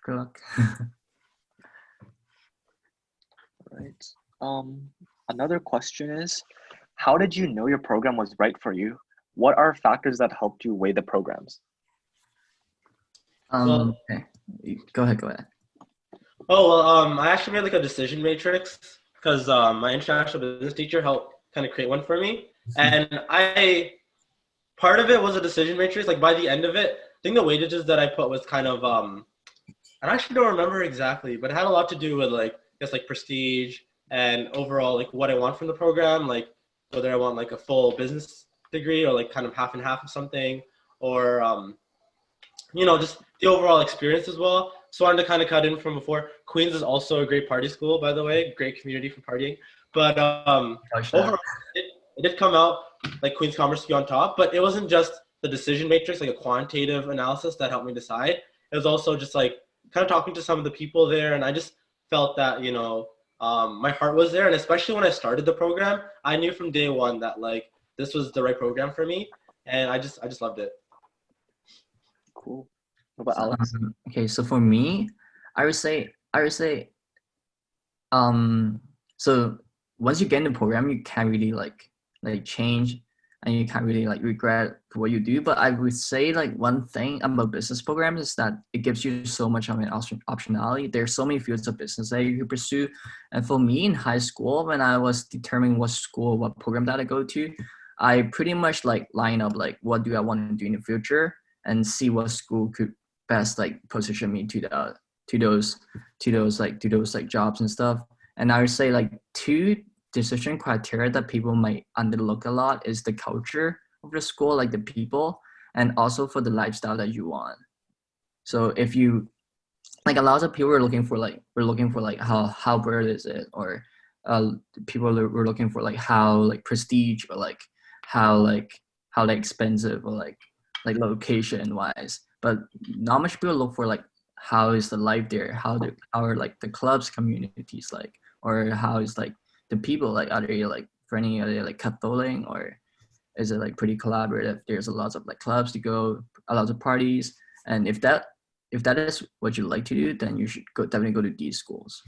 Good luck. Right. Another question is, how did you know your program was right for you? What are factors that helped you weigh the programs? Okay. Go ahead. Oh, well, I actually made like a decision matrix because my international business teacher helped kind of create one for me. And part of it was a decision matrix. Like by the end of it, I think the weightages that I put was kind of, I actually don't remember exactly, but it had a lot to do with like, I guess like prestige and overall like what I want from the program, like whether I want like a full business degree or like kind of half and half of something, or just the overall experience as well. So I wanted to kind of cut in from before. Queens is also a great party school, by the way, great community for partying. But overall, it did come out like Queens Commerce to be on top, but it wasn't just the decision matrix, like a quantitative analysis that helped me decide. It was also just like kind of talking to some of the people there, and I just felt that my heart was there. And especially when I started the program, I knew from day one that like this was the right program for me, and I just loved it. Cool. What about Alex? Okay, so for me, I would say, so once you get in the program, you can't really like change, and you can't really like regret what you do. But I would say like one thing about business programs is that it gives you so much optionality. There's so many fields of business that you can pursue. And for me in high school, when I was determining what program that I go to, I pretty much like line up like what do I want to do in the future, and see what school could best like position me to those jobs and stuff. And I would say like two decision criteria that people might underlook a lot is the culture of the school, like the people, and also for the lifestyle that you want. So if you like, a lot of people were looking for like how bird is it, or people were looking for like how like prestige, or like how expensive, or like location wise. But not much people look for like how is the life there, how are like the clubs communities like, or how is like the people, like are they like friendly, are they like cutthroating, or is it like pretty collaborative? There's a lot of like clubs to go, a lot of parties, and if that is what you like to do, then you should definitely go to these schools.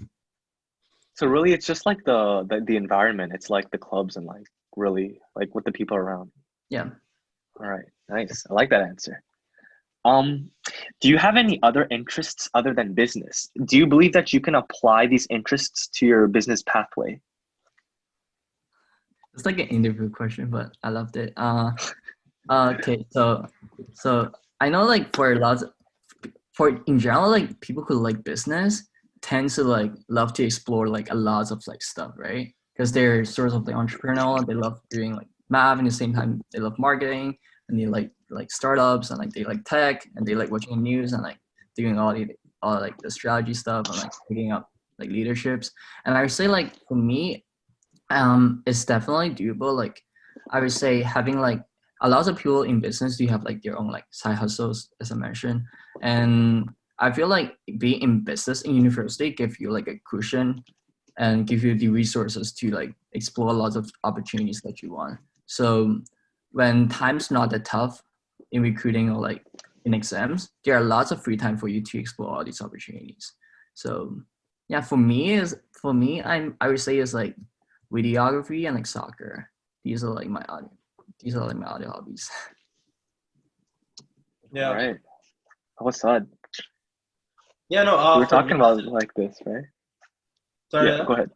So really, it's just like the environment. It's like the clubs and like really like with the people around. Yeah. All right, nice. I like that answer. Do you have any other interests other than business? Do you believe that you can apply these interests to your business pathway? It's like an interview question, but I loved it. Okay, so I know like in general, like people who like business tend to like love to explore like a lot of like stuff, right? because they're sort of like entrepreneurial and they love doing like math, and at the same time they love marketing, and they like startups, and like they like tech, and they like watching the news and like doing all like the strategy stuff and like picking up like leaderships. And I would say like for me, it's definitely doable. Like I would say having like a lot of people in business do have like their own like side hustles, as I mentioned. And I feel like being in business in university give you like a cushion and give you the resources to like explore lots of opportunities that you want. So when time's not that tough in recruiting or like in exams, there are lots of free time for you to explore all these opportunities. So yeah, for me, I would say is like videography and like soccer. These are like my other hobbies. Yeah. All right. What's Saad? Yeah, no. We were For talking me, about like this, right? sorry. Yeah, go ahead.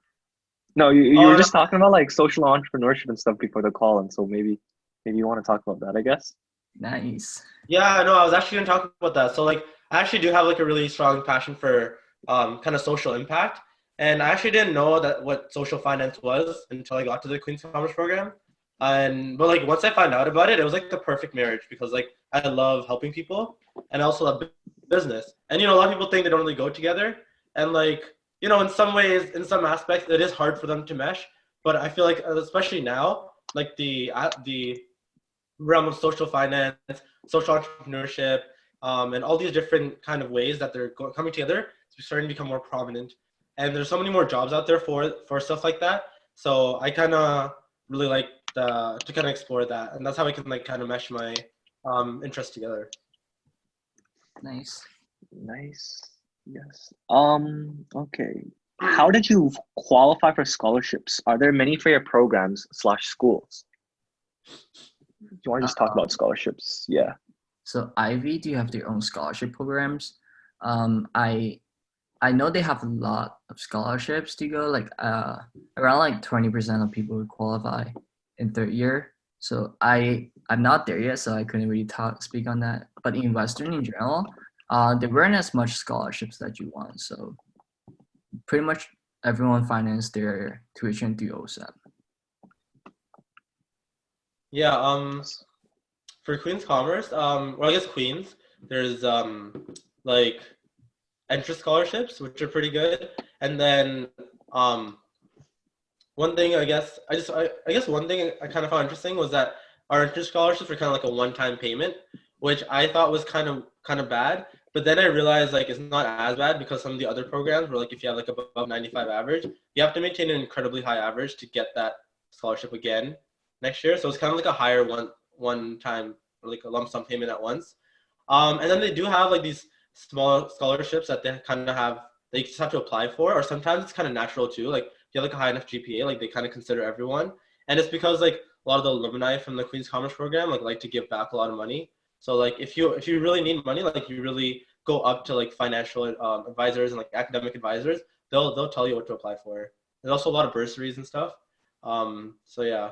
No, you Oh, were no. just talking about like social entrepreneurship and stuff before the call, and so maybe you want to talk about that, I guess. Nice. Yeah, no, I was actually gonna talk about that. So like I actually do have like a really strong passion for kind of social impact. And I actually didn't know that what social finance was until I got to the Queen's Commerce program. But like once I found out about it, it was like the perfect marriage because like I love helping people and I also love business. And a lot of people think they don't really go together. And like, in some ways, in some aspects, it is hard for them to mesh. But I feel like especially now, like the realm of social finance, social entrepreneurship, and all these different kind of ways that they're coming together, it's starting to become more prominent. And there's so many more jobs out there for stuff like that. So I kind of really like to kind of explore that, and that's how I can like kind of mesh my interests together. Nice. Nice. Yes. Okay. How did you qualify for scholarships? Are there many for your programs / schools? Do you want to just talk about scholarships? Yeah. So Ivey do have their own scholarship programs. I know they have a lot of scholarships to go. Like around like 20% of people would qualify in third year. So I'm not there yet, so I couldn't really speak on that. But in Western in general, there weren't as much scholarships that you want. So pretty much everyone financed their tuition through OSAP. Yeah. For Queen's Commerce, well, I guess Queen's, there's like entrance scholarships, which are pretty good, and then one thing I guess one thing I kind of found interesting was that our entrance scholarships were kind of like a one-time payment, which I thought was kind of bad. But then I realized like it's not as bad because some of the other programs were like if you have like above 95 average, you have to maintain an incredibly high average to get that scholarship again next year. So it's kind of like a higher one time or like a lump sum payment at once. And then they do have like these small scholarships that they kind of have they just have to apply for, or sometimes it's kind of natural too. Like if you have like a high enough GPA, like they kind of consider everyone, and it's because like a lot of the alumni from the Queen's Commerce program like to give back a lot of money. So like if you really need money, like you really go up to like financial advisors and like academic advisors, they'll tell you what to apply for. There's also a lot of bursaries and stuff. So yeah.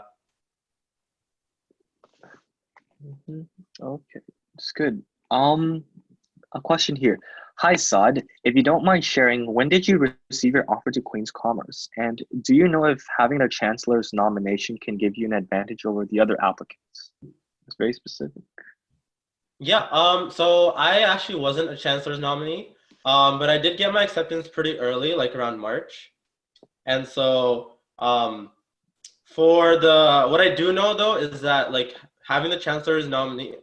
Mm-hmm. Okay, it's good. A question here. Hi, Saad. If you don't mind sharing, when did you receive your offer to Queen's Commerce? And do you know if having the Chancellor's nomination can give you an advantage over the other applicants? It's very specific. Yeah, so I actually wasn't a Chancellor's nominee, but I did get my acceptance pretty early, like around March. And so for what I do know though is that like having the Chancellor's nominee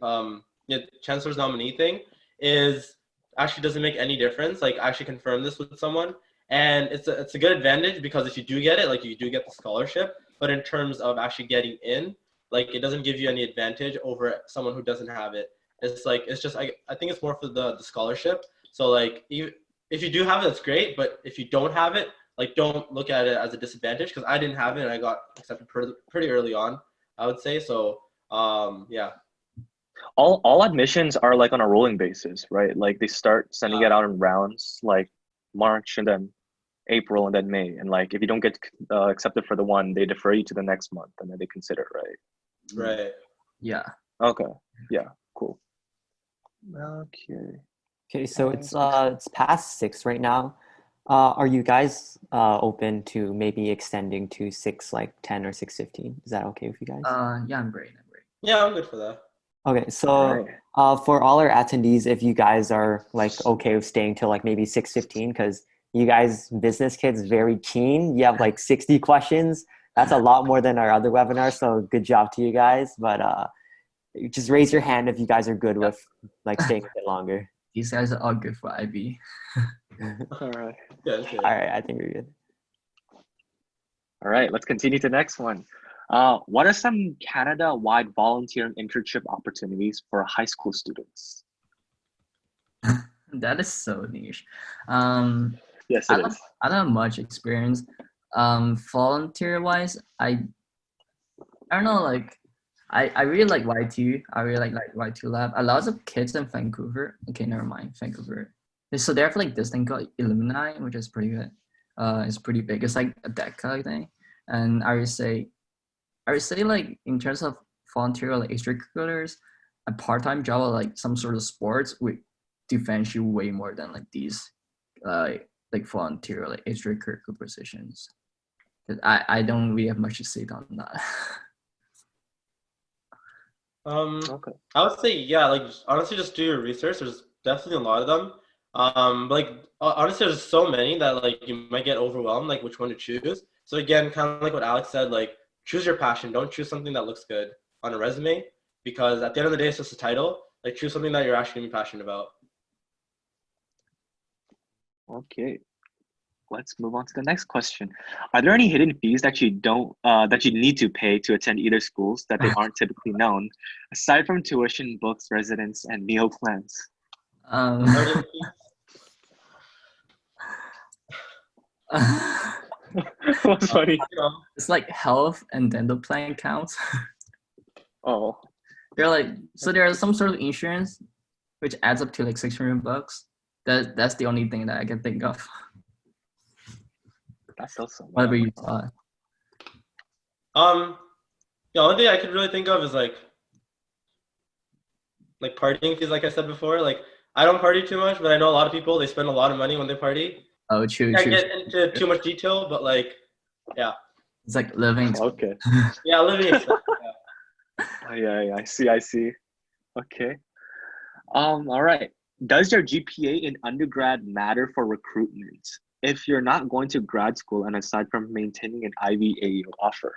thing is actually doesn't make any difference. Like I actually confirmed this with someone, and it's a good advantage because if you do get it, like you do get the scholarship, but in terms of actually getting in, like it doesn't give you any advantage over someone who doesn't have it. It's just I think it's more for the scholarship. So like if you do have it, that's great. But if you don't have it, like don't look at it as a disadvantage because I didn't have it and I got accepted pretty early on, I would say. So yeah. All admissions are like on a rolling basis, right? Like they start sending it out in rounds, like March and then April and then May. And like if you don't get accepted for the one, they defer you to the next month and then they consider it, right? Right. Yeah. Okay. Yeah. Cool. Okay. Okay, so it's past 6 right now. Are you guys open to maybe extending to 6:10 or 6:15? Is that okay with you guys? Yeah, I'm great. Yeah, I'm good for that. Okay, All so right. for all our attendees, if you guys are like okay with staying till like maybe 6:15, because you guys business kids very keen. You have like 60 questions. That's a lot more than our other webinars. So good job to you guys. But just raise your hand if you guys are good with like staying a bit longer. These guys are all good for Ivey. All right. Yeah, okay. All right, I think we're good. All right, let's continue to the next one. What are some Canada-wide volunteer and internship opportunities for high school students? That is so niche. Yes, I it don't, is. I don't have much experience. Volunteer wise, I don't know. Like, I really like Y2. I really like Y2 Lab. A lot of kids in Vancouver. Okay, never mind, Vancouver. So they have like this thing called Illuminare, which is pretty good. It's pretty big. It's like a DECA thing. And I would say like in terms of volunteer or like extracurriculars, a part-time job or like some sort of sports would defend you way more than like these like volunteer or like extracurricular positions. 'Cause I don't really have much to say on that. Okay. I would say yeah, like honestly, just do your research. There's definitely a lot of them. But like honestly, there's so many that like you might get overwhelmed, like which one to choose. So again, kind of like what Alex said, like choose your passion. Don't choose something that looks good on a resume, because at the end of the day, it's just a title. Like choose something that you're actually gonna be passionate about. Okay. Let's move on to the next question. Are there any hidden fees that you don't that you need to pay to attend either schools that they aren't typically known, aside from tuition, books, residence, and meal plans? Learning What's funny? you know, It's like health and dental plan counts. Oh, They're like, so there's some sort of insurance which adds up to like $600. That's the only thing that I can think of. that's still so What much. about you, Saad? the only thing I could really think of is like partying fees, like I said before. Like I don't party too much, but I know a lot of people, they spend a lot of money when they party. Oh, true. Can't get into too much detail, but like yeah. It's like living. Okay. Yeah, living expense. Yeah, I see. Okay. All right. Does your GPA in undergrad matter for recruitment if you're not going to grad school and aside from maintaining an Ivy AU offer?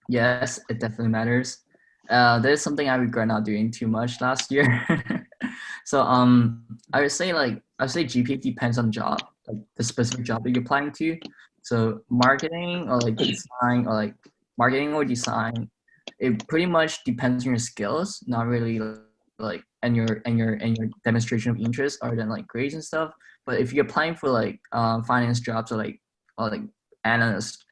Yes, it definitely matters. That is something I regret not doing too much last year. So I would say GPA depends on job, like the specific job that you're applying to. So marketing or like design, it pretty much depends on your skills, not really like and your demonstration of interest other than like grades and stuff. But if you're applying for like finance jobs or like analyst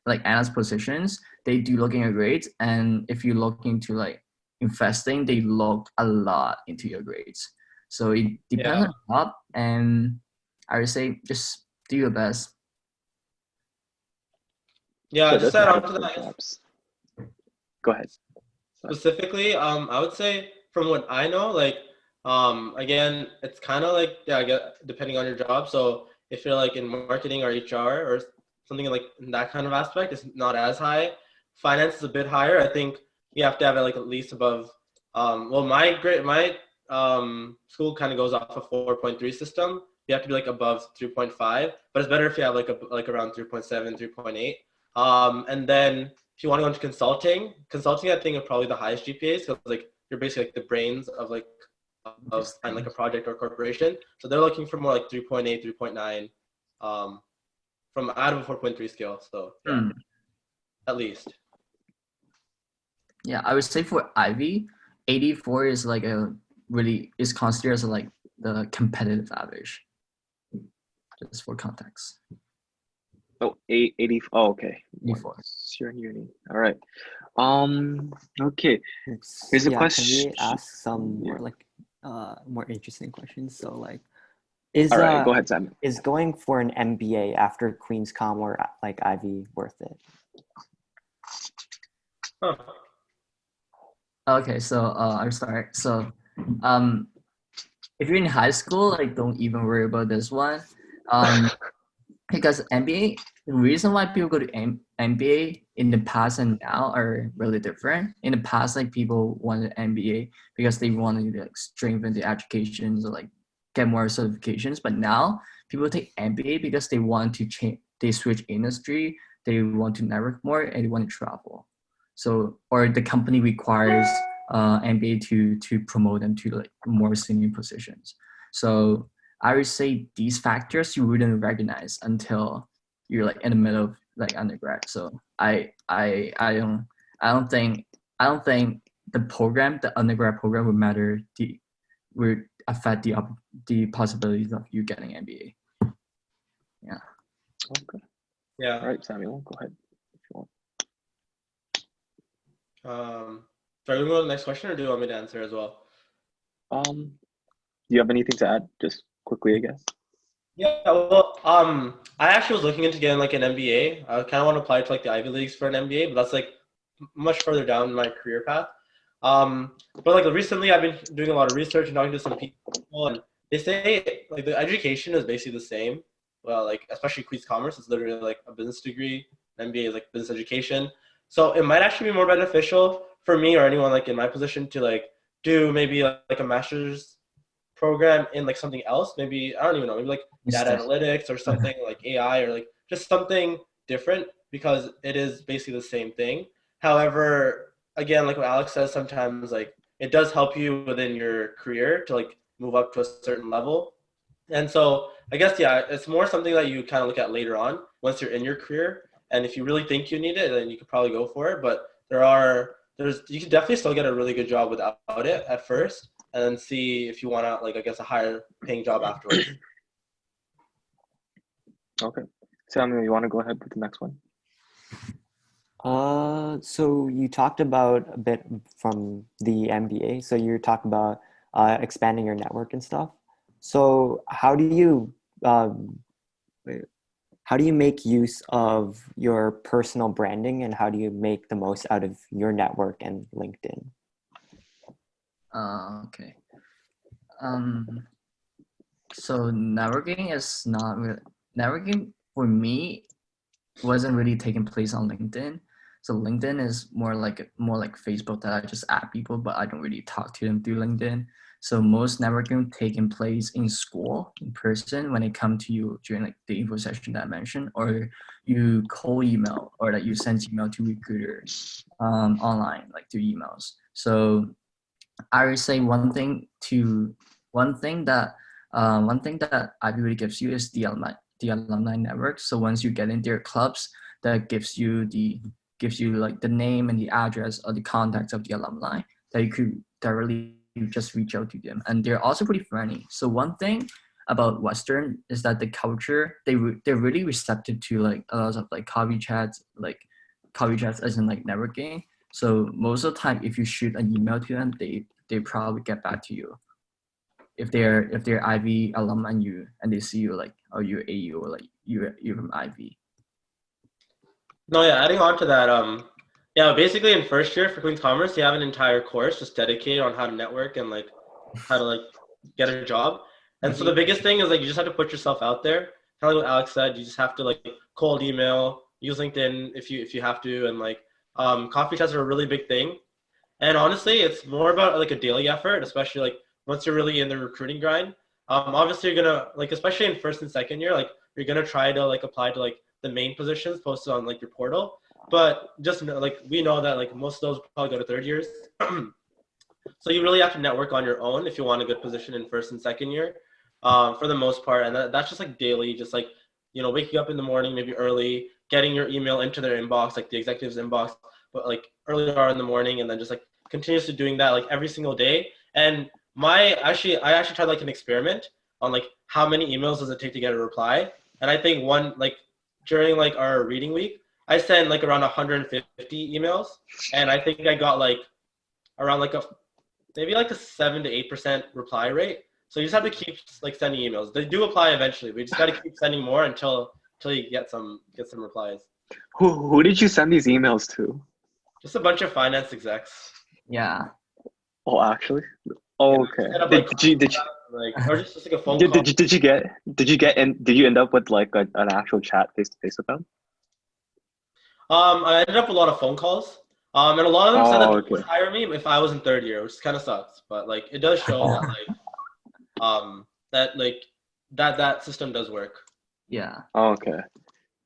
positions, they do look in your grades. And if you look into like investing, they look a lot into your grades. So it depends on the job, and I would say just do your best. Yeah, So just those add on matter to for that. jobs. Go ahead. Specifically, I would say from what I know, like again, it's kind of like I get depending on your job. So if you're like in marketing or HR or something like in that kind of aspect, it's not as high. Finance is a bit higher. I think you have to have it like at least above. Well, my school kind of goes off a 4.3 system. You have to be like above 3.5, but it's better if you have like around 3.7, 3.8. And then if you want to go into consulting I think is probably the highest GPAs, because like you're basically like the brains of like a project or corporation. So they're looking for more like 3.8, 3.9 from out of a 4.3 scale. So yeah, at least. Yeah, I would say for Ivy, 84 is like is considered as like the competitive average. Just for context. Oh, 80. Oh, okay. 84. You're in uni. All right. Okay. Here's a question. Can we ask some more like more interesting questions? So like, is All right, go ahead, Simon. Is going for an MBA after Queen's Com or like Ivy worth it? Huh. Okay, so I'll start. So if you're in high school, like don't even worry about this one. Because MBA, the reason why people go to MBA in the past and now are really different. In the past, like people wanted MBA because they wanted to like strengthen their educations or like get more certifications. But now people take MBA because they want to change. They switch industry. They want to network more and they want to travel. So or the company requires MBA to promote them to like more senior positions. So I would say these factors you wouldn't recognize until you're like in the middle of like undergrad. So I don't think the undergrad program would matter would affect the possibilities of you getting MBA. Yeah. Okay. Yeah. All right, Samuel, go ahead if you want. Sorry, we go to the next question, or do you want me to answer as well? Do you have anything to add? Just quickly, I guess. Yeah, well, I actually was looking into getting like an MBA. I kind of want to apply to like the Ivy Leagues for an MBA, but that's like much further down my career path. But like recently, I've been doing a lot of research and talking to some people, and they say like the education is basically the same. Well, like especially Queen's Commerce, it's literally like a business degree. MBA is like business education, so it might actually be more beneficial for me or anyone like in my position to like do maybe like a master's program in like something else. Maybe I don't even know. Maybe like data analytics or something like AI or like just something different because it is basically the same thing. However, again, like what Alex says, sometimes like it does help you within your career to like move up to a certain level. And so I guess, yeah, it's more something that you kind of look at later on once you're in your career. And if you really think you need it, then you could probably go for it. But you can definitely still get a really good job without it at first, and then see if you want to, like, I guess, a higher paying job afterwards. Okay. Samuel, you want to go ahead with the next one? So you talked about a bit from the MBA. So you talked about expanding your network and stuff. So how do you make use of your personal branding, and how do you make the most out of your network and LinkedIn? Okay. So networking for me wasn't really taking place on LinkedIn. So LinkedIn is more like Facebook, that I just add people, but I don't really talk to them through LinkedIn. So most networking taking place in school, in person, when it come to you during like the info session that I mentioned, or you cold email, or that you send email to recruiters online, like through emails. So I would say one thing that Ivy really gives you is the alumni network. So once you get into your clubs, that gives you like the name and the address or the contacts of the alumni that you could directly just reach out to them, and they're also pretty friendly. So one thing about Western is that the culture, they're really receptive to like a lot of like coffee chats as in like networking. So most of the time, if you shoot an email to them, they probably get back to you. If they're Ivy alum and they see you like, oh, you're AU, or like you're from Ivy. No, yeah, adding on to that, yeah, basically in first year for Queen's Commerce, you have an entire course just dedicated on how to network and like how to like get a job. And so the biggest thing is like you just have to put yourself out there. Kind of like what Alex said, you just have to like cold email, use LinkedIn if you have to, and like coffee chats are a really big thing. And honestly, it's more about like a daily effort, especially like once you're really in the recruiting grind. Obviously you're gonna like, especially in first and second year, like you're gonna try to like apply to like the main positions posted on like your portal. But just like we know that like most of those probably go to third years. So you really have to network on your own if you want a good position in first and second year, for the most part. And that's just like daily, just like, you know, waking up in the morning, maybe early, getting your email into their inbox, like the executive's inbox, but like earlier in the morning, and then just like continuously doing that like every single day. And I actually tried like an experiment on like how many emails does it take to get a reply. And I think during like our reading week, I sent like around 150 emails, and I think I got like around like maybe like a 7 to 8% reply rate. So you just have to keep like sending emails. They do apply eventually. We just got to keep sending more until you get some replies. Who did you send these emails to? Just a bunch of finance execs. Yeah. Oh, actually. Oh, okay. Did you or just like a phone Did, call. did you end up with like an actual chat face to face with them? I ended up with a lot of phone calls. And a lot of them said that Oh, they would okay. hire me if I was in third year, which kind of sucks. But like, it does show that that system does work. Yeah. Oh, okay.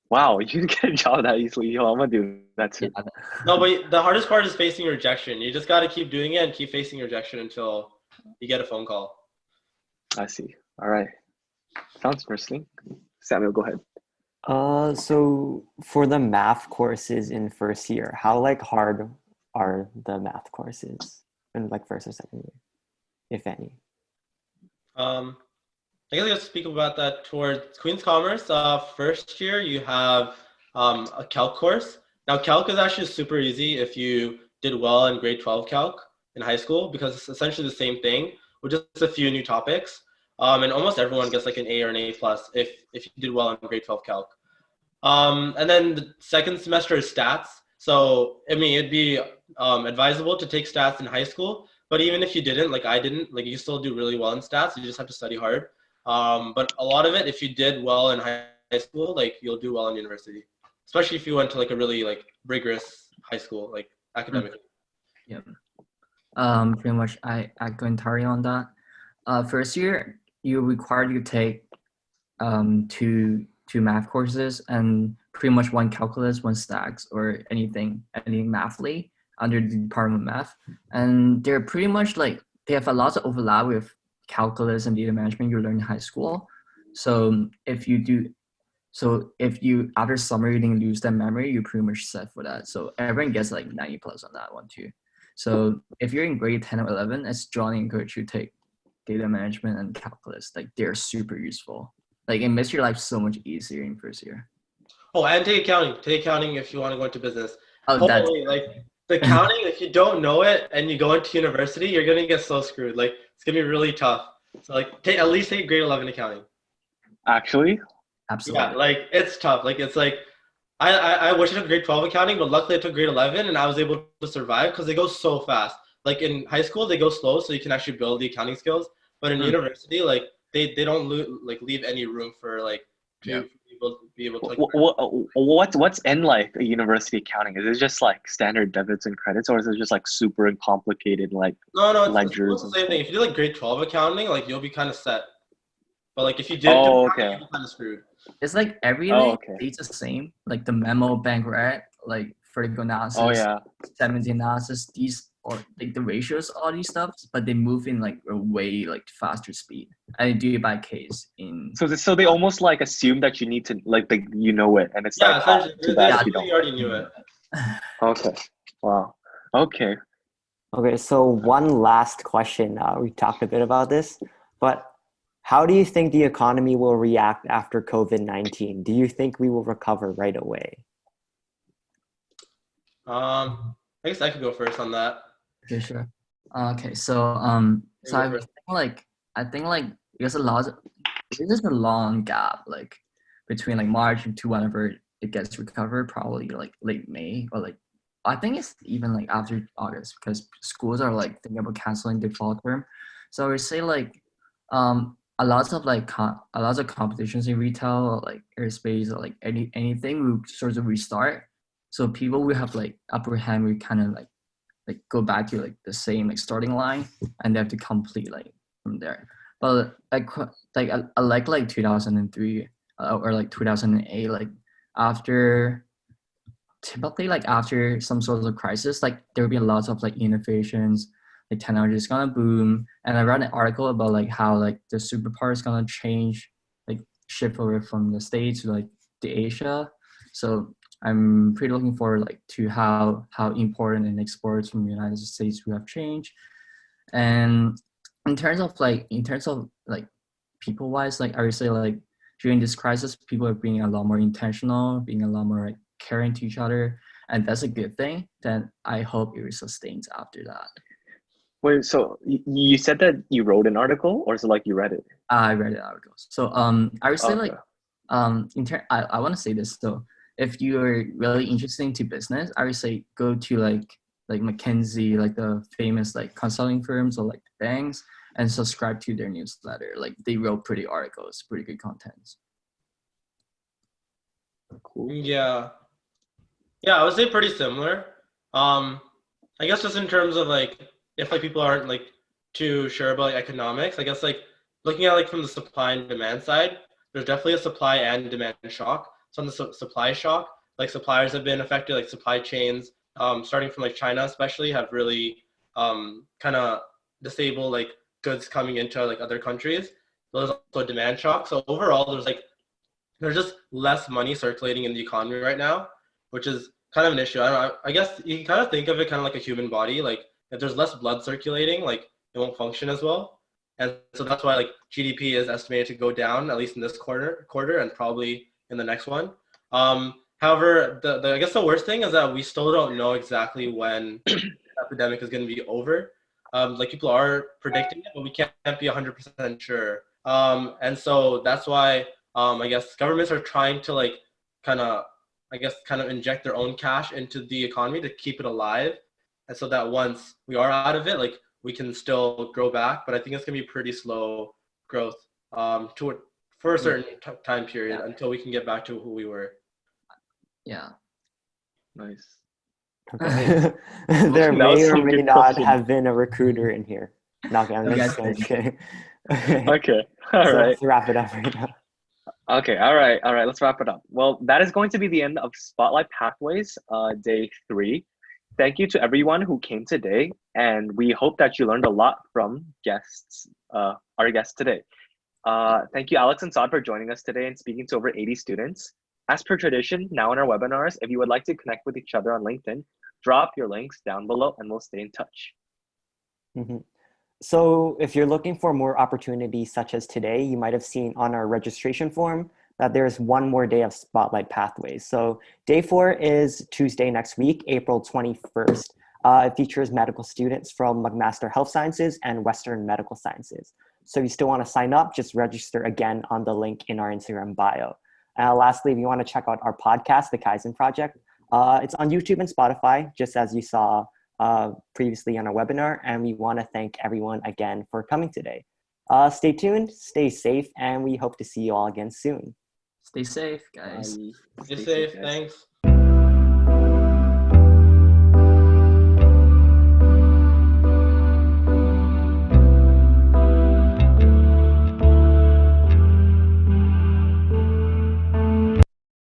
Wow, you can get a job that easily. Yo, I'm gonna do that too. Yeah. No, but the hardest part is facing rejection. You just got to keep doing it and keep facing rejection until you get a phone call. I see. All right. Sounds interesting. Samuel, go ahead. So for the math courses in first year, how like hard are the math courses in like first or second year, if any? I guess I gotta speak about that towards Queen's Commerce. First year you have a calc course. Now calc is actually super easy if you did well in grade 12 calc in high school because it's essentially the same thing with just a few new topics. And almost everyone gets like an A or an A plus if you did well in grade 12 calc. And then the second semester is stats. So I mean it'd be advisable to take stats in high school, but even if you didn't, like I didn't, like you still do really well in stats. You just have to study hard. But a lot of it, if you did well in high school, like you'll do well in university, especially if you went to like a really like rigorous high school, like academically. Yeah. Pretty much I go entirely on that. First year, you're required to take two math courses and pretty much one calculus, one stacks, or any mathly under the Department of Math. And they're pretty much like, they have a lot of overlap with calculus and data management you learn in high school. So if you after summer you didn't lose that memory, you're pretty much set for that. So everyone gets like 90 plus on that one too. So if you're in grade 10 or 11, I strongly encourage you to take data management and calculus. Like they're super useful. Like it makes your life so much easier in first year. Oh, and take accounting. Take accounting if you want to go into business. Oh, that's like the accounting, if you don't know it and you go into university, you're gonna get so screwed. Like it's gonna be really tough. So like at least take grade 11 accounting. Actually? absolutely. Yeah, like it's tough. Like it's like I wish I took grade 12 accounting, but luckily I took grade 11 and I was able to survive because they go so fast. Like in high school, they go slow, so you can actually build the accounting skills. But in university, like they don't leave any room for like to be able to. What's in like a university accounting? Is it just like standard debits and credits, or is it just like super complicated like No, ledgers? it's the same thing. If you do like grade 12 accounting, like you'll be kind of set. But like if you did okay. you'll be kind of screwed. It's like everything it's the same. Like the memo, bank rec, like vertical analysis, 17 analysis, these or like the ratios, all these stuff, but they move in like a way like faster speed. And they do it by case in. So they almost like assume that you need to like you know it, and it's like too bad if you don't. You already knew it. Okay. Wow. Okay. Okay, so one last question. We talked a bit about this, but how do you think the economy will react after COVID-19? Do you think we will recover right away? I guess I could go first on that. Okay, sure. Okay, so I think there's a long gap like between like March to whenever it gets recovered, probably like late May or like I think it's even like after August because schools are like thinking about canceling the fall term. So I would say like a lot of competitions in retail or like airspace or like anything will sort of restart. So people will have like upper hand. We kind of like go back to like the same like starting line, and they have to complete like from there. But I like 2003 or like 2008, like typically like after some sort of crisis, like there will be lots of like innovations. Like technology is gonna boom, and I read an article about like how like the superpower is gonna change, like shift over from the States to like the Asia. So I'm pretty looking forward like to how important and exports from the United States will have changed. And in terms of people wise, like I would say like during this crisis, people are being a lot more intentional, being a lot more like caring to each other, and that's a good thing. Then I hope it sustains after that. Wait, so you said that you wrote an article, or is it like you read it? I read the article. So I would say like I want to say this though. If you're really interested into business, I would say go to like McKinsey, like the famous like consulting firms or like banks, and subscribe to their newsletter. Like they wrote pretty articles, pretty good contents. Cool. Yeah, I would say pretty similar. I guess just in terms of like if like people aren't like too sure about like economics, I guess like looking at like from the supply and demand side, there's definitely a supply and demand shock. So on the supply shock, like suppliers have been affected, like supply chains, starting from like China especially, have really kind of disabled like goods coming into like other countries. There's also a demand shock. So overall, there's just less money circulating in the economy right now, which is kind of an issue. I guess you can kind of think of it kind of like a human body. Like if there's less blood circulating, like it won't function as well. And so that's why like GDP is estimated to go down, at least in this quarter and probably in the next one. However, I guess the worst thing is that we still don't know exactly when the epidemic is going to be over. Like people are predicting it, but we can't be 100% sure. And so that's why I guess governments are trying to like kind of inject their own cash into the economy to keep it alive. And so that once we are out of it, like we can still grow back. But I think it's going to be pretty slow growth for a certain time period until we can get back to who we were. Yeah. Nice. Okay. There may or may not have been a recruiter in here. No, okay, I'm just kidding. Okay. All so right. Let's wrap it up right now. Okay. All right. Let's wrap it up. Well, that is going to be the end of Spotlight Pathways, day 3. Thank you to everyone who came today, and we hope that you learned a lot from our guests today. Thank you, Alex and Saad, for joining us today and speaking to over 80 students. As per tradition, now in our webinars, if you would like to connect with each other on LinkedIn, drop your links down below and we'll stay in touch. Mm-hmm. So if you're looking for more opportunities such as today, you might have seen on our registration form that there's one more day of Spotlight Pathways. So day 4 is Tuesday next week, April 21st. It features medical students from McMaster Health Sciences and Western Medical Sciences. So if you still want to sign up, just register again on the link in our Instagram bio. Lastly, if you want to check out our podcast, The Kaizen Project, it's on YouTube and Spotify, just as you saw previously on our webinar. And we want to thank everyone again for coming today. Stay tuned, stay safe, and we hope to see you all again soon. Stay safe, guys. Stay safe. Thanks.